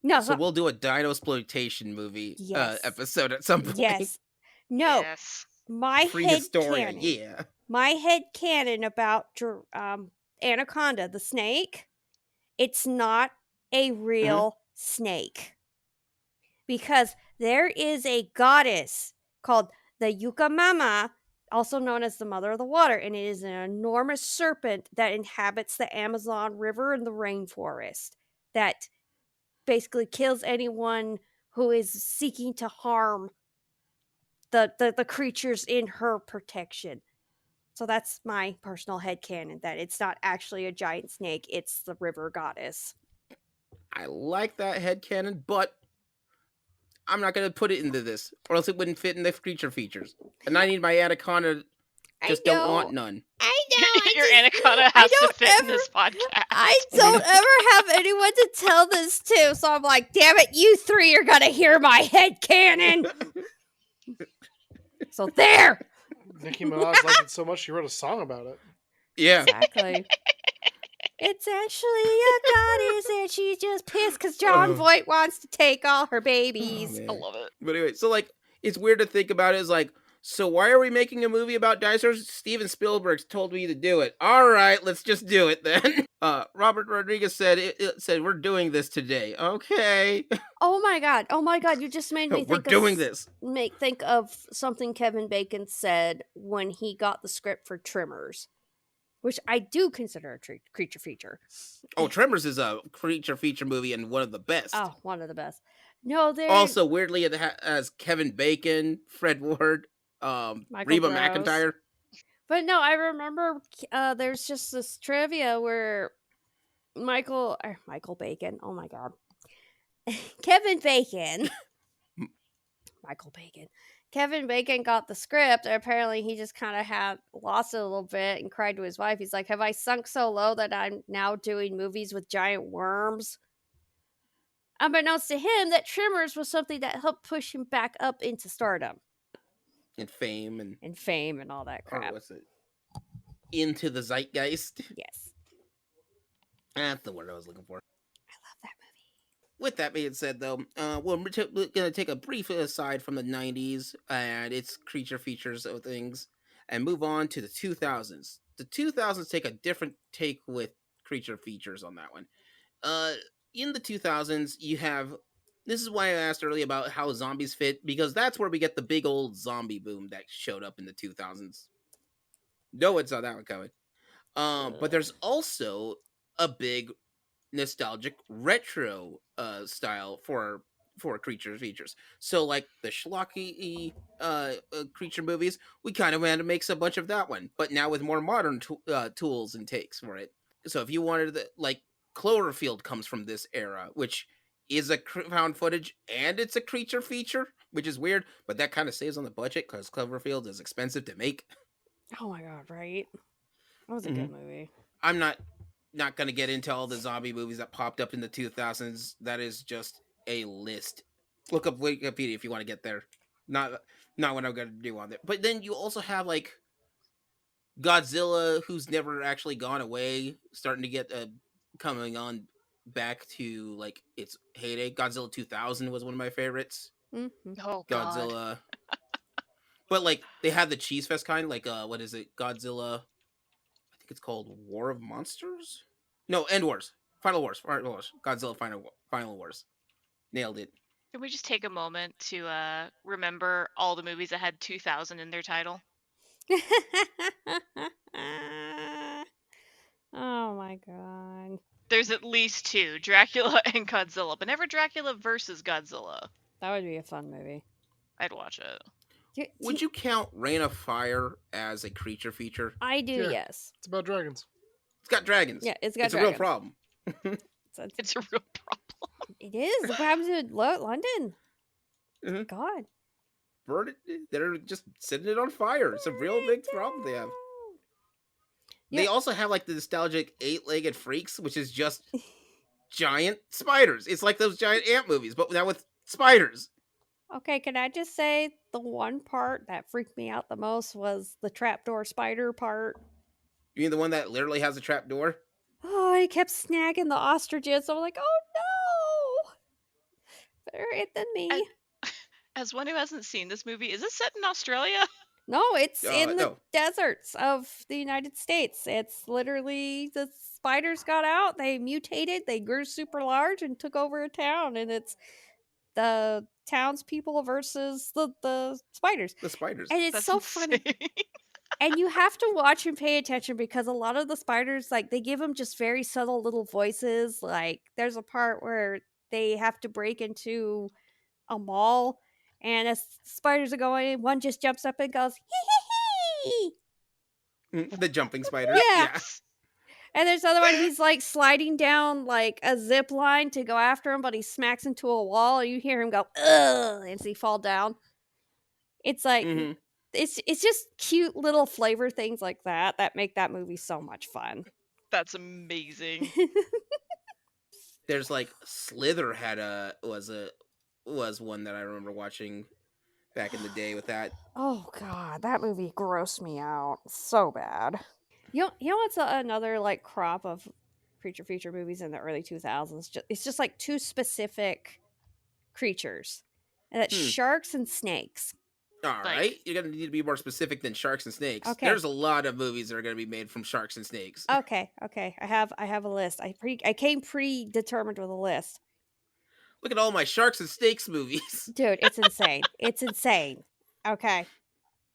No. So we'll do a Dino-sploitation movie episode at some point. Yes. No. Yes. My Prehistoria, headcanon. My headcanon about Anaconda, the snake, it's not a real snake. Because there is a goddess called the Yucca, also known as the Mother of the Water, and it is an enormous serpent that inhabits the Amazon River and the rainforest that basically kills anyone who is seeking to harm the creatures in her protection. So that's my personal headcanon, that it's not actually a giant snake, it's the river goddess. I like that headcanon, but I'm not going to put it into this, or else it wouldn't fit in the creature features. And I need my Anaconda, just don't want none. I know. Your Anaconda has to fit in this podcast. I don't ever have anyone to tell this to, so I'm like, damn it, you three are going to hear my headcanon. So there. Nicki Minaj liked it so much she wrote a song about it. Yeah. Exactly. It's actually a goddess and she's just pissed because John Voight wants to take all her babies. Oh, I love it. But anyway, so like, it's weird to think about it as like, so why are we making a movie about dinosaurs? Steven Spielberg told me to do it. All right, let's just do it then. Robert Rodriguez said it said we're doing this today. Okay. Oh my god! You just made me think. Think of something Kevin Bacon said when he got the script for Tremors, which I do consider a creature feature. Oh, Tremors is a creature feature movie and one of the best. Oh, one of the best. No, there. Also, weirdly, it has Kevin Bacon, Fred Ward, Reba McEntire. But no, I remember there's just this trivia where Michael Bacon. Oh my god. Kevin Bacon Michael Bacon. Kevin Bacon got the script, and apparently he just kind of had lost it a little bit and cried to his wife. He's like, "Have I sunk so low that I'm now doing movies with giant worms?" Unbeknownst to him, that Tremors was something that helped push him back up into stardom And fame and all that or crap. what's it? Into the zeitgeist. Yes, That's the word I was looking for. I love that movie. With that being said, though, we're going to take a brief aside from the 90s and its creature features of things and move on to the 2000s. The 2000s take a different take with creature features on that one. In the 2000s, you have. This is why I asked earlier about how zombies fit, because that's where we get the big old zombie boom that showed up in the 2000s. No one saw that one coming. But there's also a big nostalgic retro style for creature features. So like the schlocky creature movies, we kind of had to make a bunch of that one, but now with more modern tools and takes for it. So if you wanted like Cloverfield comes from this era, which is a found footage and it's a creature feature, which is weird, but that kind of saves on the budget because Cloverfield is expensive to make. Oh my god, right? That was a good movie. I'm not going to get into all the zombie movies that popped up in the 2000s. That is just a list. Look up Wikipedia if you want to get there. Not what I'm going to do on it. But then you also have like Godzilla, who's never actually gone away, starting to get coming on back to like its heyday. Godzilla 2000 was one of my favorites. Mm-hmm. Oh Godzilla. But like they had the cheese fest kind, like what is it? Godzilla. I think it's called War of Monsters. No, End Wars. Final Wars. Godzilla Final Wars. Nailed it. Can we just take a moment to remember all the movies that had 2000 in their title? Oh my god. There's at least two, Dracula and Godzilla, but never Dracula versus Godzilla. That would be a fun movie. I'd watch it. Would you count Reign of Fire as a creature feature? I do, Yeah. yes. It's about dragons. It's got dragons. Yeah, it's got It's dragons. a real problem. It's a real problem. It is. Look what happened to London. Mhm. God. Burn it. They're just setting it on fire. It's a real big problem they have. Yeah. They also have like the nostalgic 8-legged freaks, which is just giant spiders. It's like those giant ant movies, but now with spiders. Okay, can I just say the one part that freaked me out the most was the trapdoor spider part. You mean the one that literally has a trap door? Oh, he kept snagging the ostriches. I'm like, oh no! Better it than me. As one who hasn't seen this movie, is it set in Australia? No, it's in the No. deserts of the United States. It's literally the spiders got out, they mutated, they grew super large and took over a town, and it's the townspeople versus the spiders. The spiders. And it's That's so funny. insane. And you have to watch and pay attention because a lot of the spiders, like, they give them just very subtle little voices. Like, there's a part where they have to break into a mall, and as spiders are going in, one just jumps up and goes, hee hee hee. The jumping spider. Yeah. And there's another one, he's like sliding down like a zip line to go after him, but he smacks into a wall, and you hear him go, ugh, as he fall down. It's like, Mhm. it's just cute little flavor things like that that make that movie so much fun. That's amazing. There's like Slither was one that I remember watching back in the day with that. Oh god, that movie grossed me out so bad. You know what's another like crop of creature feature movies in the early 2000s? It's just like two specific creatures, and that's sharks and snakes. All right, you're gonna need to be more specific than sharks and snakes. Okay. There's a lot of movies that are gonna be made from sharks and snakes. Okay. I have a list. I came predetermined with a list. Look at all my sharks and snakes movies. Dude, it's insane. It's insane. Okay.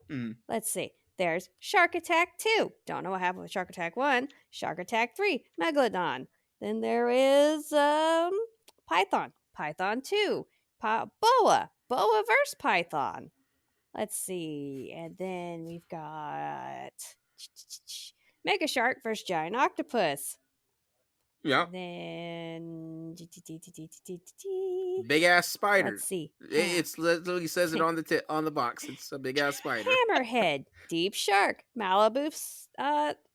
Mm. Let's see. There's Shark Attack 2. Don't know what happened with Shark Attack 1. Shark Attack 3. Megalodon. Then there is Python. Python 2. Boa. Boa vs. Python. Let's see. And then we've got Mega Shark vs. Giant Octopus. Yeah. Then Big ass spider. let's see. It's literally says it on the box. It's a big ass spider. Hammerhead, Deep Shark, Malibu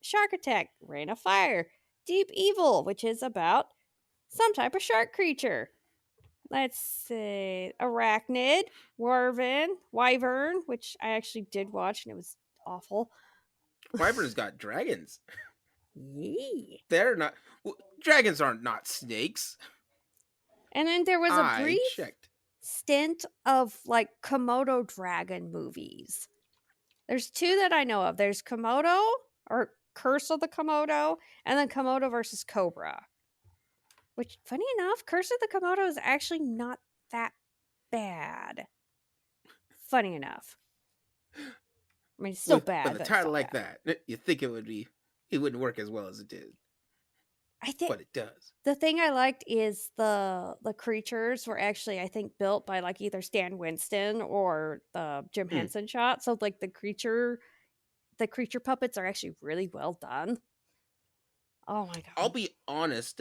Shark Attack, Rain of Fire, Deep Evil, which is about some type of shark creature. Let's see. Arachnid, Wyvern, which I actually did watch and it was awful. Wyvern's got dragons. Yeah. They're not. Dragons aren't not snakes. And then there was a I brief checked. stint of like Komodo dragon movies. There's two that I know of. There's Komodo or Curse of the Komodo, and then Komodo versus Cobra. Which, funny enough, Curse of the Komodo is actually not that bad. Funny enough. I mean, it's still bad. With a but it's title not like bad. that, you think it wouldn't work as well as it did, I think but it does. the thing I liked is the creatures were actually, I think, built by like either Stan Winston or the Jim Henson shot. So like the creature puppets are actually really well done. Oh my god! I'll be honest.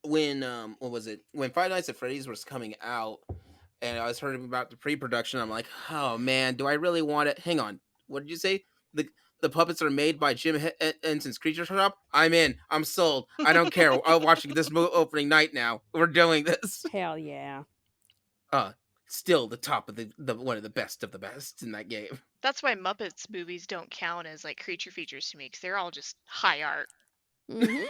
When what was it? When Five Nights at Freddy's was coming out, and I was hearing about the pre-production, I'm like, oh man, do I really want it? Hang on, what did you say? The puppets are made by Jim Henson's Creature Shop. I'm in. I'm sold. I don't care. I'm watching this opening night now. We're doing this. Hell yeah! Still the top of the one of the best in that game. That's why Muppets movies don't count as like creature features to me, because they're all just high art. Mhm.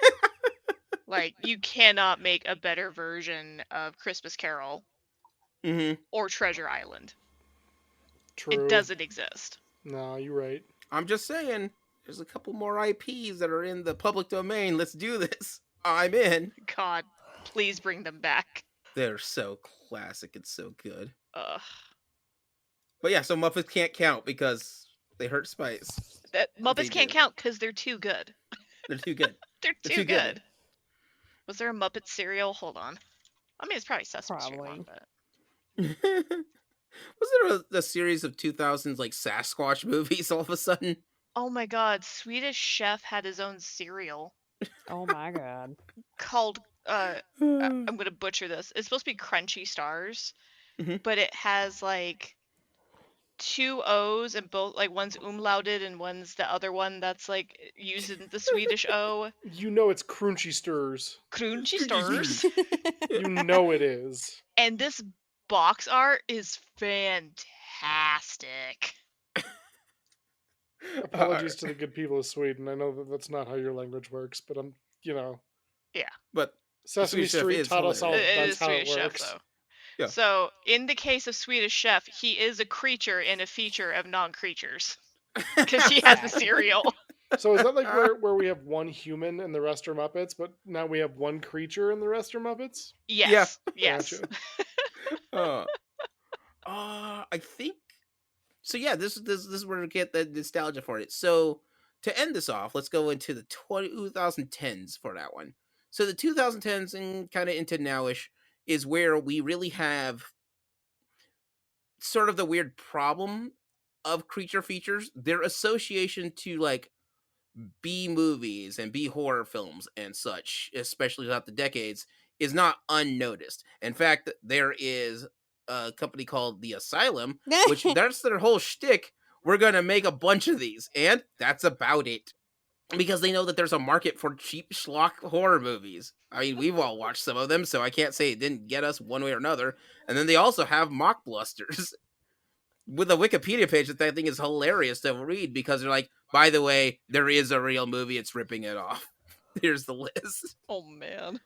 Like, you cannot make a better version of Christmas Carol or Treasure Island. True. It doesn't exist. No, you're right. I'm just saying, there's a couple more IPs that are in the public domain. Let's do this. I'm in. God, please bring them back. They're so classic. It's so good. Ugh. But yeah, so Muppets can't count because they hurt Spice. Muppets can't count because they're too good. They're too good. They're too good. Was there a Muppet cereal? Hold on. I mean, it's probably Sesame Street one, but... Was there a series of 2000s like Sasquatch movies all of a sudden? Oh my god, Swedish Chef had his own cereal. Oh my god. Called, I'm gonna butcher this. It's supposed to be Crunchy Stars, but it has like 2 O's and both, like one's umlauted and one's the other one that's like using the Swedish O. You know it's Crunchy Stirs. Crunchy Stars. You know it is. And this box art is fantastic. Apologies to the good people of Sweden. I know that that's not how your language works, but I'm, Yeah. But Sesame Street taught us all It that's is how it Swedish works. Chef, though. Yeah. So, in the case of Swedish Chef, he is a creature in a feature of non-creatures. Because he has the cereal. So is that like where we have one human and the rest are Muppets, but now we have one creature and the rest are Muppets? Yes. Yeah. Yes. Gotcha. I think so. Yeah, this is where we get the nostalgia for it. So to end this off, let's go into the 2010s for that one. So the 2010s and kind of into nowish is where we really have sort of the weird problem of creature features. Their association to like B movies and B horror films and such, especially throughout the decades, is not unnoticed. In fact, there is a company called The Asylum, which that's their whole shtick. We're gonna make a bunch of these, and that's about it. Because they know that there's a market for cheap schlock horror movies. I mean, we've all watched some of them, so I can't say it didn't get us one way or another. And then they also have mockbusters with a Wikipedia page that I think is hilarious to read, because they're like, by the way, there is a real movie, it's ripping it off. Here's the list. Oh man.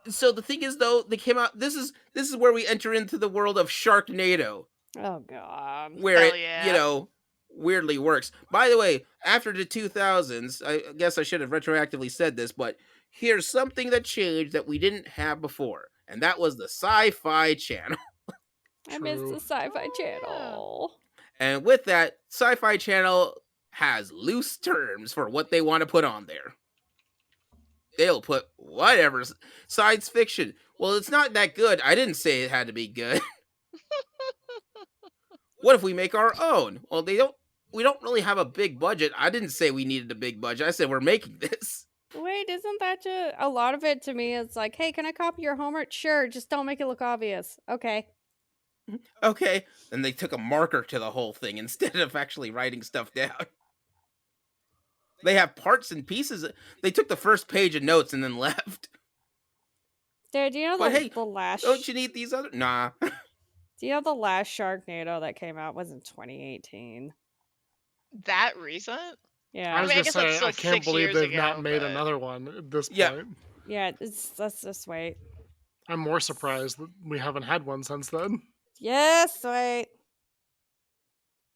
So the thing is, though, they came out. This is where we enter into the world of Sharknado. Oh god. Where it, weirdly works. By the way, after the 2000s, I guess I should have retroactively said this, but here's something that changed that we didn't have before, and that was the Sci-Fi Channel. I missed the Sci-Fi Channel. And with that, Sci-Fi Channel has loose terms for what they want to put on there. They'll put whatever. Science fiction. Well, it's not that good. I didn't say it had to be good. What if we make our own? Well, they don't. we don't really have a big budget. I didn't say we needed a big budget. I said we're making this. Wait, isn't that just a lot of it to me? It's like, hey, can I copy your homework? Sure, just don't make it look obvious. Okay. Okay. And they took a marker to the whole thing instead of actually writing stuff down. They have parts and pieces. They took the first page of notes and then left. Dude, do you know But the, hey, the last don't you need these other? Nah. do you know the last Sharknado that came out was in 2018? That recent? Yeah. I was mean, I gonna guess that's say still I can't 6 believe years they've ago, not made but- another one at this Yeah. point. Yeah, let's just wait. I'm more surprised that we haven't had one since then. Yes, wait.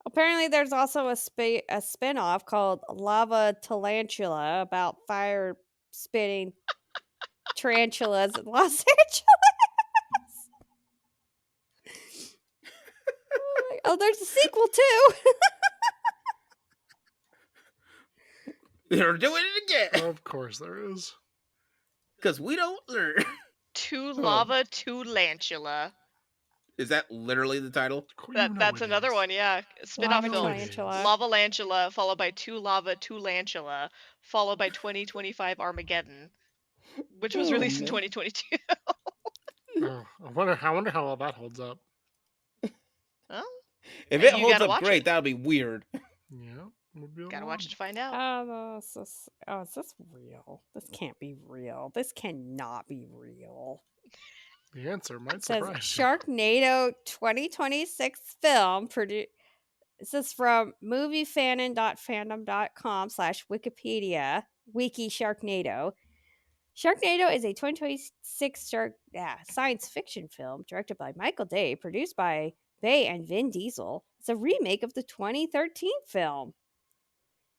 Apparently, there's also a spin-off called Lava Tarantula about fire spitting tarantulas in Los Angeles. Oh, there's a sequel too. They're doing it again. Of course there is. Because we don't learn. To Lava to Lantula. Is that literally the title? That's another one, yeah. Spin-off Lava film. Tarantula. Lava Lantula, followed by To Lava to Lantula, followed by 2025 Armageddon, which was Oh, released in man. 2022. Oh, I wonder how well that holds up. Well, If You it holds gotta up watch great, it. that'll be weird. Yeah, would be a gotta lot. watch it to find out. Oh, is this real? This can't be real. This cannot be real. The answer might It says surprise you. Sharknado 2026 film produced. This is from moviefanon.fandom.com/Wikipedia wiki Sharknado. Sharknado is a 2026 science fiction film directed by Michael Day, produced by Bay and Vin Diesel. It's a remake of the 2013 film.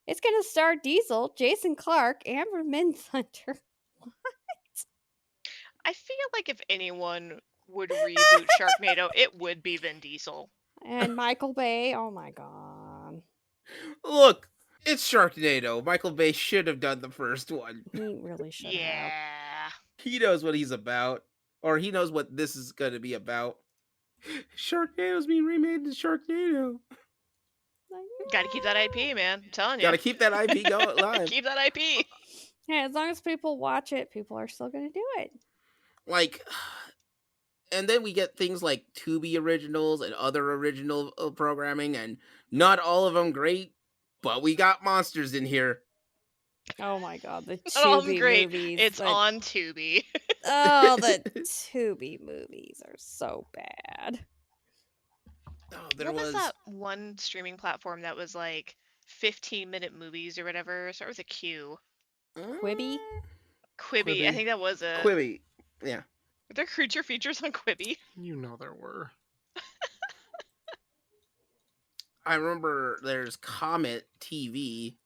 It's going to star Diesel, Jason Clarke, Amber Midthunder. I feel like if anyone would reboot Sharknado, it would be Vin Diesel. And Michael Bay. Oh my god. Look, it's Sharknado. Michael Bay should have done the first one. He really should have. Yeah. He knows what he's about. Or he knows what this is going to be about. Sharknado's being remade to Sharknado. Gotta keep that IP, man. I'm telling you. Gotta keep that IP going live. Keep that IP. Yeah, as long as people watch it, people are still going to do it. Like, and then we get things like Tubi originals and other original programming, and not all of them great, but we got monsters in here. Oh my god, the Not all of them Tubi great. movies. It's like, on Tubi. Oh, the Tubi movies are so bad. Oh, there What was was that one streaming platform that was like 15-minute movies or whatever? Start with a Q. Quibi? Quibi. I Quibi. think that was a. Quibi. Yeah. Were there creature features on Quibi? You know there were. I remember there's Comet TV,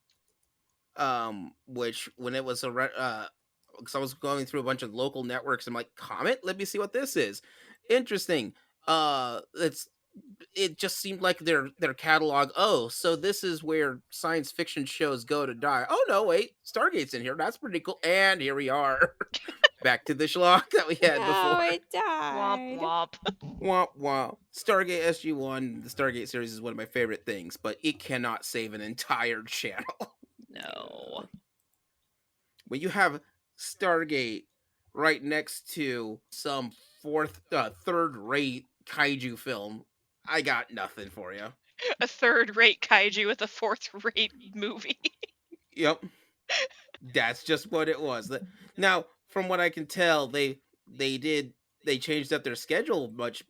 which when it was because I was going through a bunch of local networks, I'm like, Comet? Let me see what this is. Interesting. It just seemed like their catalog. Oh, so this is where science fiction shows go to die. Oh no, wait, Stargate's in here. That's pretty cool. And here we are, back to the schlock that we had No, before. it died. Womp womp. Womp womp. Stargate SG-1, the Stargate series is one of my favorite things, but it cannot save an entire channel. No. When you have Stargate right next to some third-rate kaiju film, I got nothing for you. A third-rate kaiju with a fourth-rate movie. Yep. That's just what it was. Now, from what I can tell, they changed up their schedule much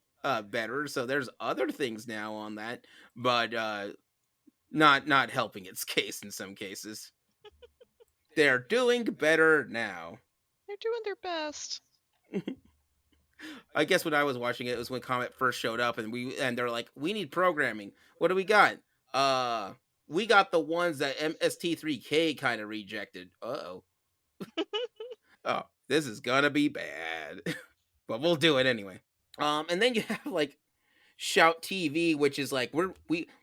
better, so there's other things now on that, but not helping its case in some cases. They're doing better now. They're doing their best. I guess when I was watching it was when Comet first showed up, and they're like, we need programming. What do we got? We got the ones that MST3K kind of rejected. Uh-oh. Oh, this is gonna be bad. But we'll do it anyway. And then you have like Shout TV, which is like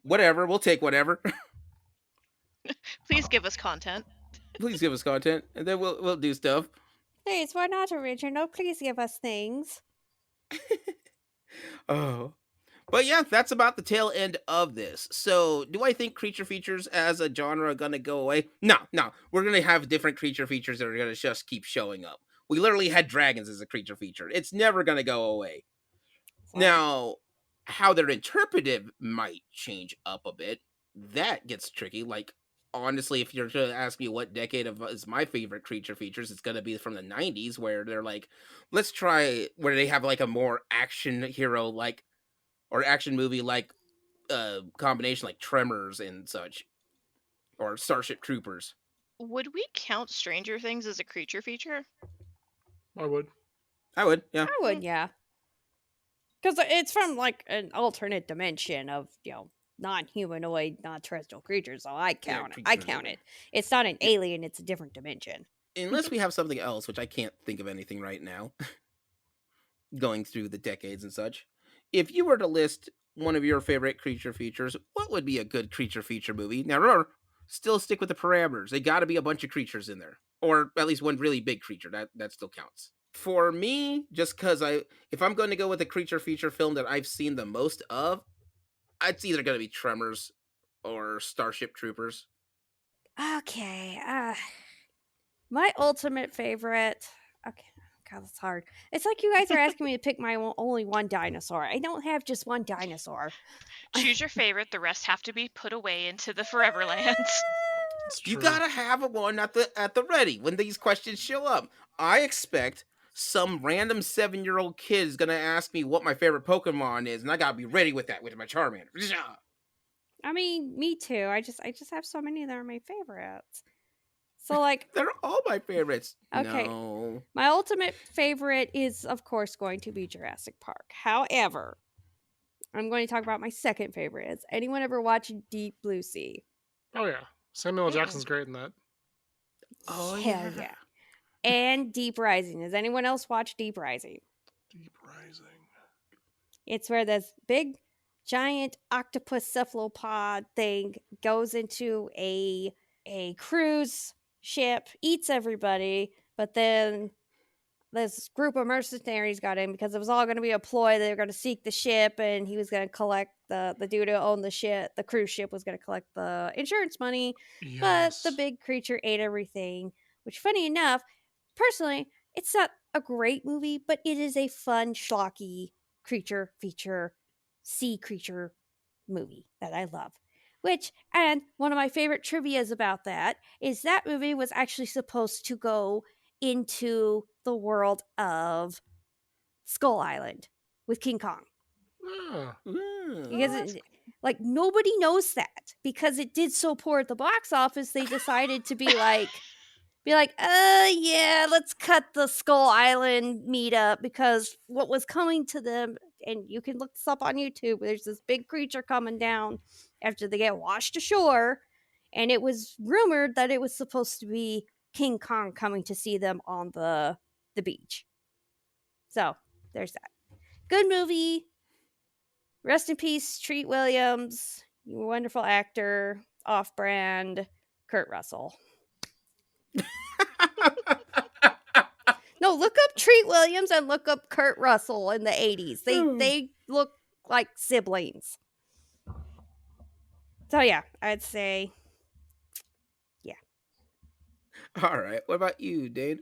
whatever, we'll take whatever. Please give us content. Please give us content, and then we'll do stuff. Please, we're not original. Please give us things. Oh, But yeah, that's about the tail end of this. So, do I think creature features as a genre are gonna go away? No, no. We're gonna have different creature features that are gonna just keep showing up. We literally had dragons as a creature feature. It's never gonna go away. So, Now, how they're interpreted might change up a bit. That gets tricky. Like, honestly, if you're to ask me what decade of is my favorite creature features, it's gonna be from the '90s, where they're like, let's try where they have like a more action hero like or action movie like combination like Tremors and such, or Starship Troopers. Would we count Stranger Things as a creature feature? I would. I would, yeah. I would, yeah. Because it's from like an alternate dimension of, non-humanoid, non-terrestrial creatures, so I count it. I count it. It's not an alien, it's a different dimension. Unless we have something else, which I can't think of anything right now, going through the decades and such. If you were to list one of your favorite creature features, what would be a good creature feature movie? Now remember, still stick with the parameters. They got to be a bunch of creatures in there, or at least one really big creature. That still counts. For me, just because if I'm going to go with a creature feature film that I've seen the most of, it's either going to be Tremors or Starship Troopers. Okay, my ultimate favorite. Okay, God, that's hard. It's like you guys are asking me to pick my only one dinosaur. I don't have just one dinosaur. Choose your favorite. The rest have to be put away into the Foreverlands. It's You true. gotta have a one at the ready when these questions show up. I expect some random 7-year-old kid is gonna ask me what my favorite Pokemon is, and I gotta be ready with that with my Charmander. I mean, me too. I just have so many that are my favorites. So like, They're all my favorites. Okay. No. my ultimate favorite is of course going to be Jurassic Park. However, I'm going to talk about my second favorite. Has anyone ever watched Deep Blue Sea? Oh yeah, Samuel L. Jackson's great in that. Oh Hell yeah. And Deep Rising. Has anyone else watched Deep Rising? Deep Rising. It's where this big, giant octopus cephalopod thing goes into a cruise ship, eats everybody, but then this group of mercenaries got in because it was all going to be a ploy. They were going to seek the ship, and he was going to collect the dude who owned the ship. The cruise ship was going to collect the insurance money, but the Yes. big creature ate everything. Which, funny enough, personally, it's not a great movie, but it is a fun, schlocky creature feature, sea creature movie that I love. Which, and one of my favorite trivias about that is that movie was actually supposed to go into the world of Skull Island with King Kong. Ah, Because like nobody knows that because it did so poor at the box office, they decided to be like, yeah, let's cut the Skull Island meetup because what was coming to them, and you can look this up on YouTube, there's this big creature coming down after they get washed ashore, and it was rumored that it was supposed to be King Kong coming to see them on the beach. So, there's that. Good movie. Rest in peace, Treat Williams. You wonderful actor. Off-brand. Kurt Russell. No, look up Treat Williams and look up Kurt Russell in the 80s. They look like siblings. So yeah, I'd say All right. What about you, Dane?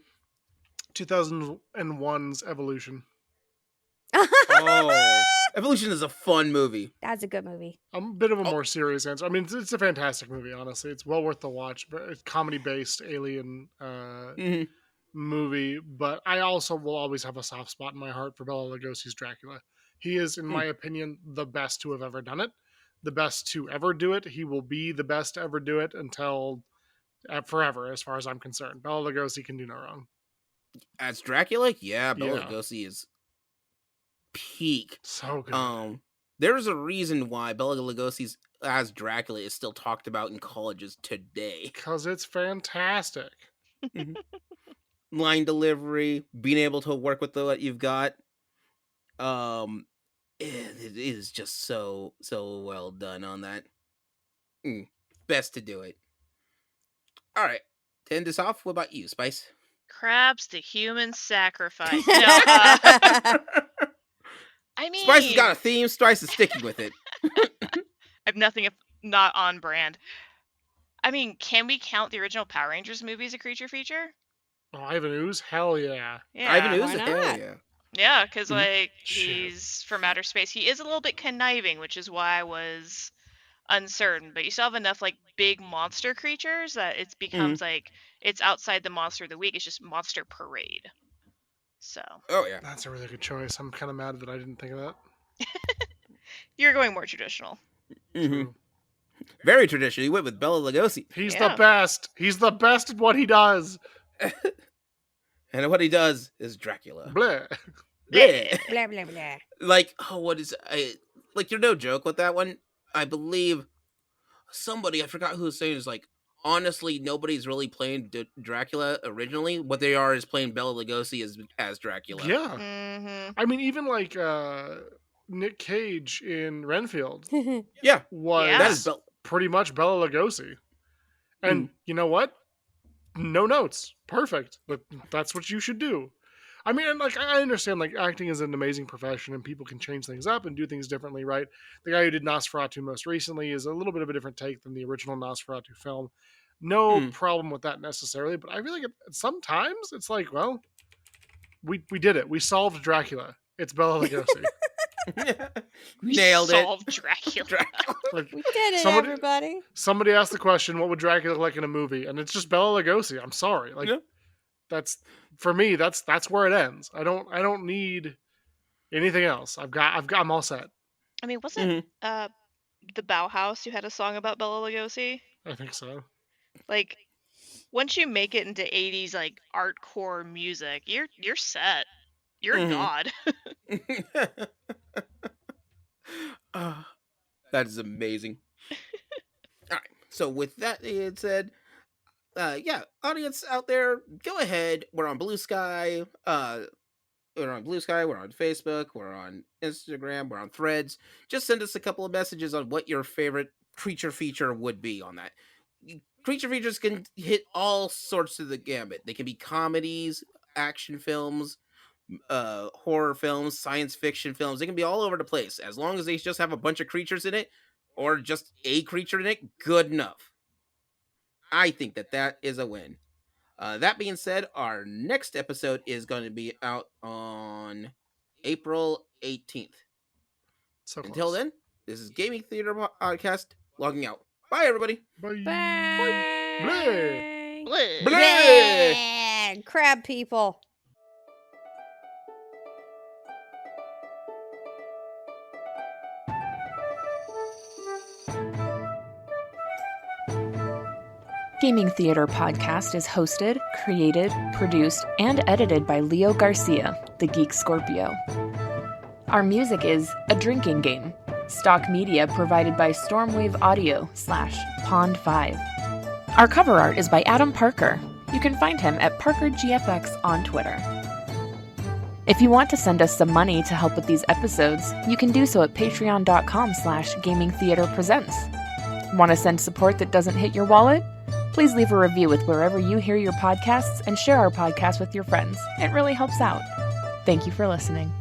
2001's Evolution. Oh, Evolution is a fun movie. That's a good movie. A bit of a more serious answer. I mean, it's a fantastic movie, honestly. It's well worth the watch. But it's comedy-based alien Mhm. movie. But I also will always have a soft spot in my heart for Bela Lugosi's Dracula. He is, in my opinion, the best to have ever done it. The best to ever do it. He will be the best to ever do it until forever, as far as I'm concerned. Bela Lugosi can do no wrong. As Dracula, yeah, Bela Yeah. Lugosi is peak. So good. There's a reason why Bela Lugosi's as Dracula is still talked about in colleges today. Because it's fantastic. Line delivery, being able to work with what you've got. It is just so well done on that. Best to do it. All right, to end this off, what about you, Spice? Crabs the human sacrifice. No, I mean, Spice has got a theme. Spice is sticking with it. I have nothing if not on brand. I mean, can we count the original Power Rangers movie as a creature feature? Oh, Ivan Ooze? Hell yeah. Yeah. Ivan Ooze? why Hell not? yeah. Yeah, because Mhm. he's from outer space. He is a little bit conniving, which is why I was uncertain. But you still have enough big monster creatures that it becomes it's outside the monster of the week. It's just monster parade. So Oh yeah. That's a really good choice. I'm kind of mad that I didn't think of that. you're going more traditional. Mhm. True. Very traditional. He went with Bela Lugosi. He's Yeah. the best. He's the best at what he does. And what he does is Dracula. Bleh. Bleh. Blah blah blah. Like, oh, what is like? You're no joke with that one. I believe somebody, I forgot who was saying, is like, honestly, nobody's really playing Dracula originally. What they are is playing Bela Lugosi as Dracula. Yeah. Mm-hmm. I mean, even Nick Cage in Renfield Yeah, was Yeah. that is pretty much Bela Lugosi. And you know what? No notes. Perfect. But that's what you should do. I mean, and I understand acting is an amazing profession and people can change things up and do things differently, right? The guy who did Nosferatu most recently is a little bit of a different take than the original Nosferatu film. No problem with that necessarily, but I feel like sometimes it's like, well, we did it. We solved Dracula. It's Bela Lugosi. Nailed it. Solved Dracula. Like, We did it, Somebody- everybody. somebody asked the question, what would Dracula look like in a movie? And it's just Bela Lugosi. I'm sorry. Yeah. That's for me, that's where it ends. I don't need anything else. I'm all set. I mean, wasn't the Bauhaus who had a song about Bela Lugosi? I think so. Like, once you make it into 80s artcore music, you're set. You're a god. That is amazing. All right. So with that being said, yeah, audience out there, go ahead. We're on Blue Sky. We're on Blue Sky. We're on Facebook. We're on Instagram. We're on Threads. Just send us a couple of messages on what your favorite creature feature would be on that. Creature features can hit all sorts of the gambit. They can be comedies, action films, horror films, science fiction films. They can be all over the place. As long as they just have a bunch of creatures in it or just a creature in it, good enough. I think that is a win. That being said, our next episode is going to be out on April 18th. So close. Until then, this is Gaming Theater Podcast logging out. Bye, everybody. Bye. Bye. Bleh. Bleh. Bleh. Crab people. Gaming Theater Podcast is hosted, created, produced, and edited by Leo Garcia, the Geek Scorpio. Our music is A Drinking Game. Stock media provided by Stormwave Audio /Pond5. Our cover art is by Adam Parker. You can find him at ParkerGFX on Twitter. If you want to send us some money to help with these episodes, you can do so at patreon.com/gamingtheaterpresents. Want to send support that doesn't hit your wallet? Please leave a review with wherever you hear your podcasts and share our podcast with your friends. It really helps out. Thank you for listening.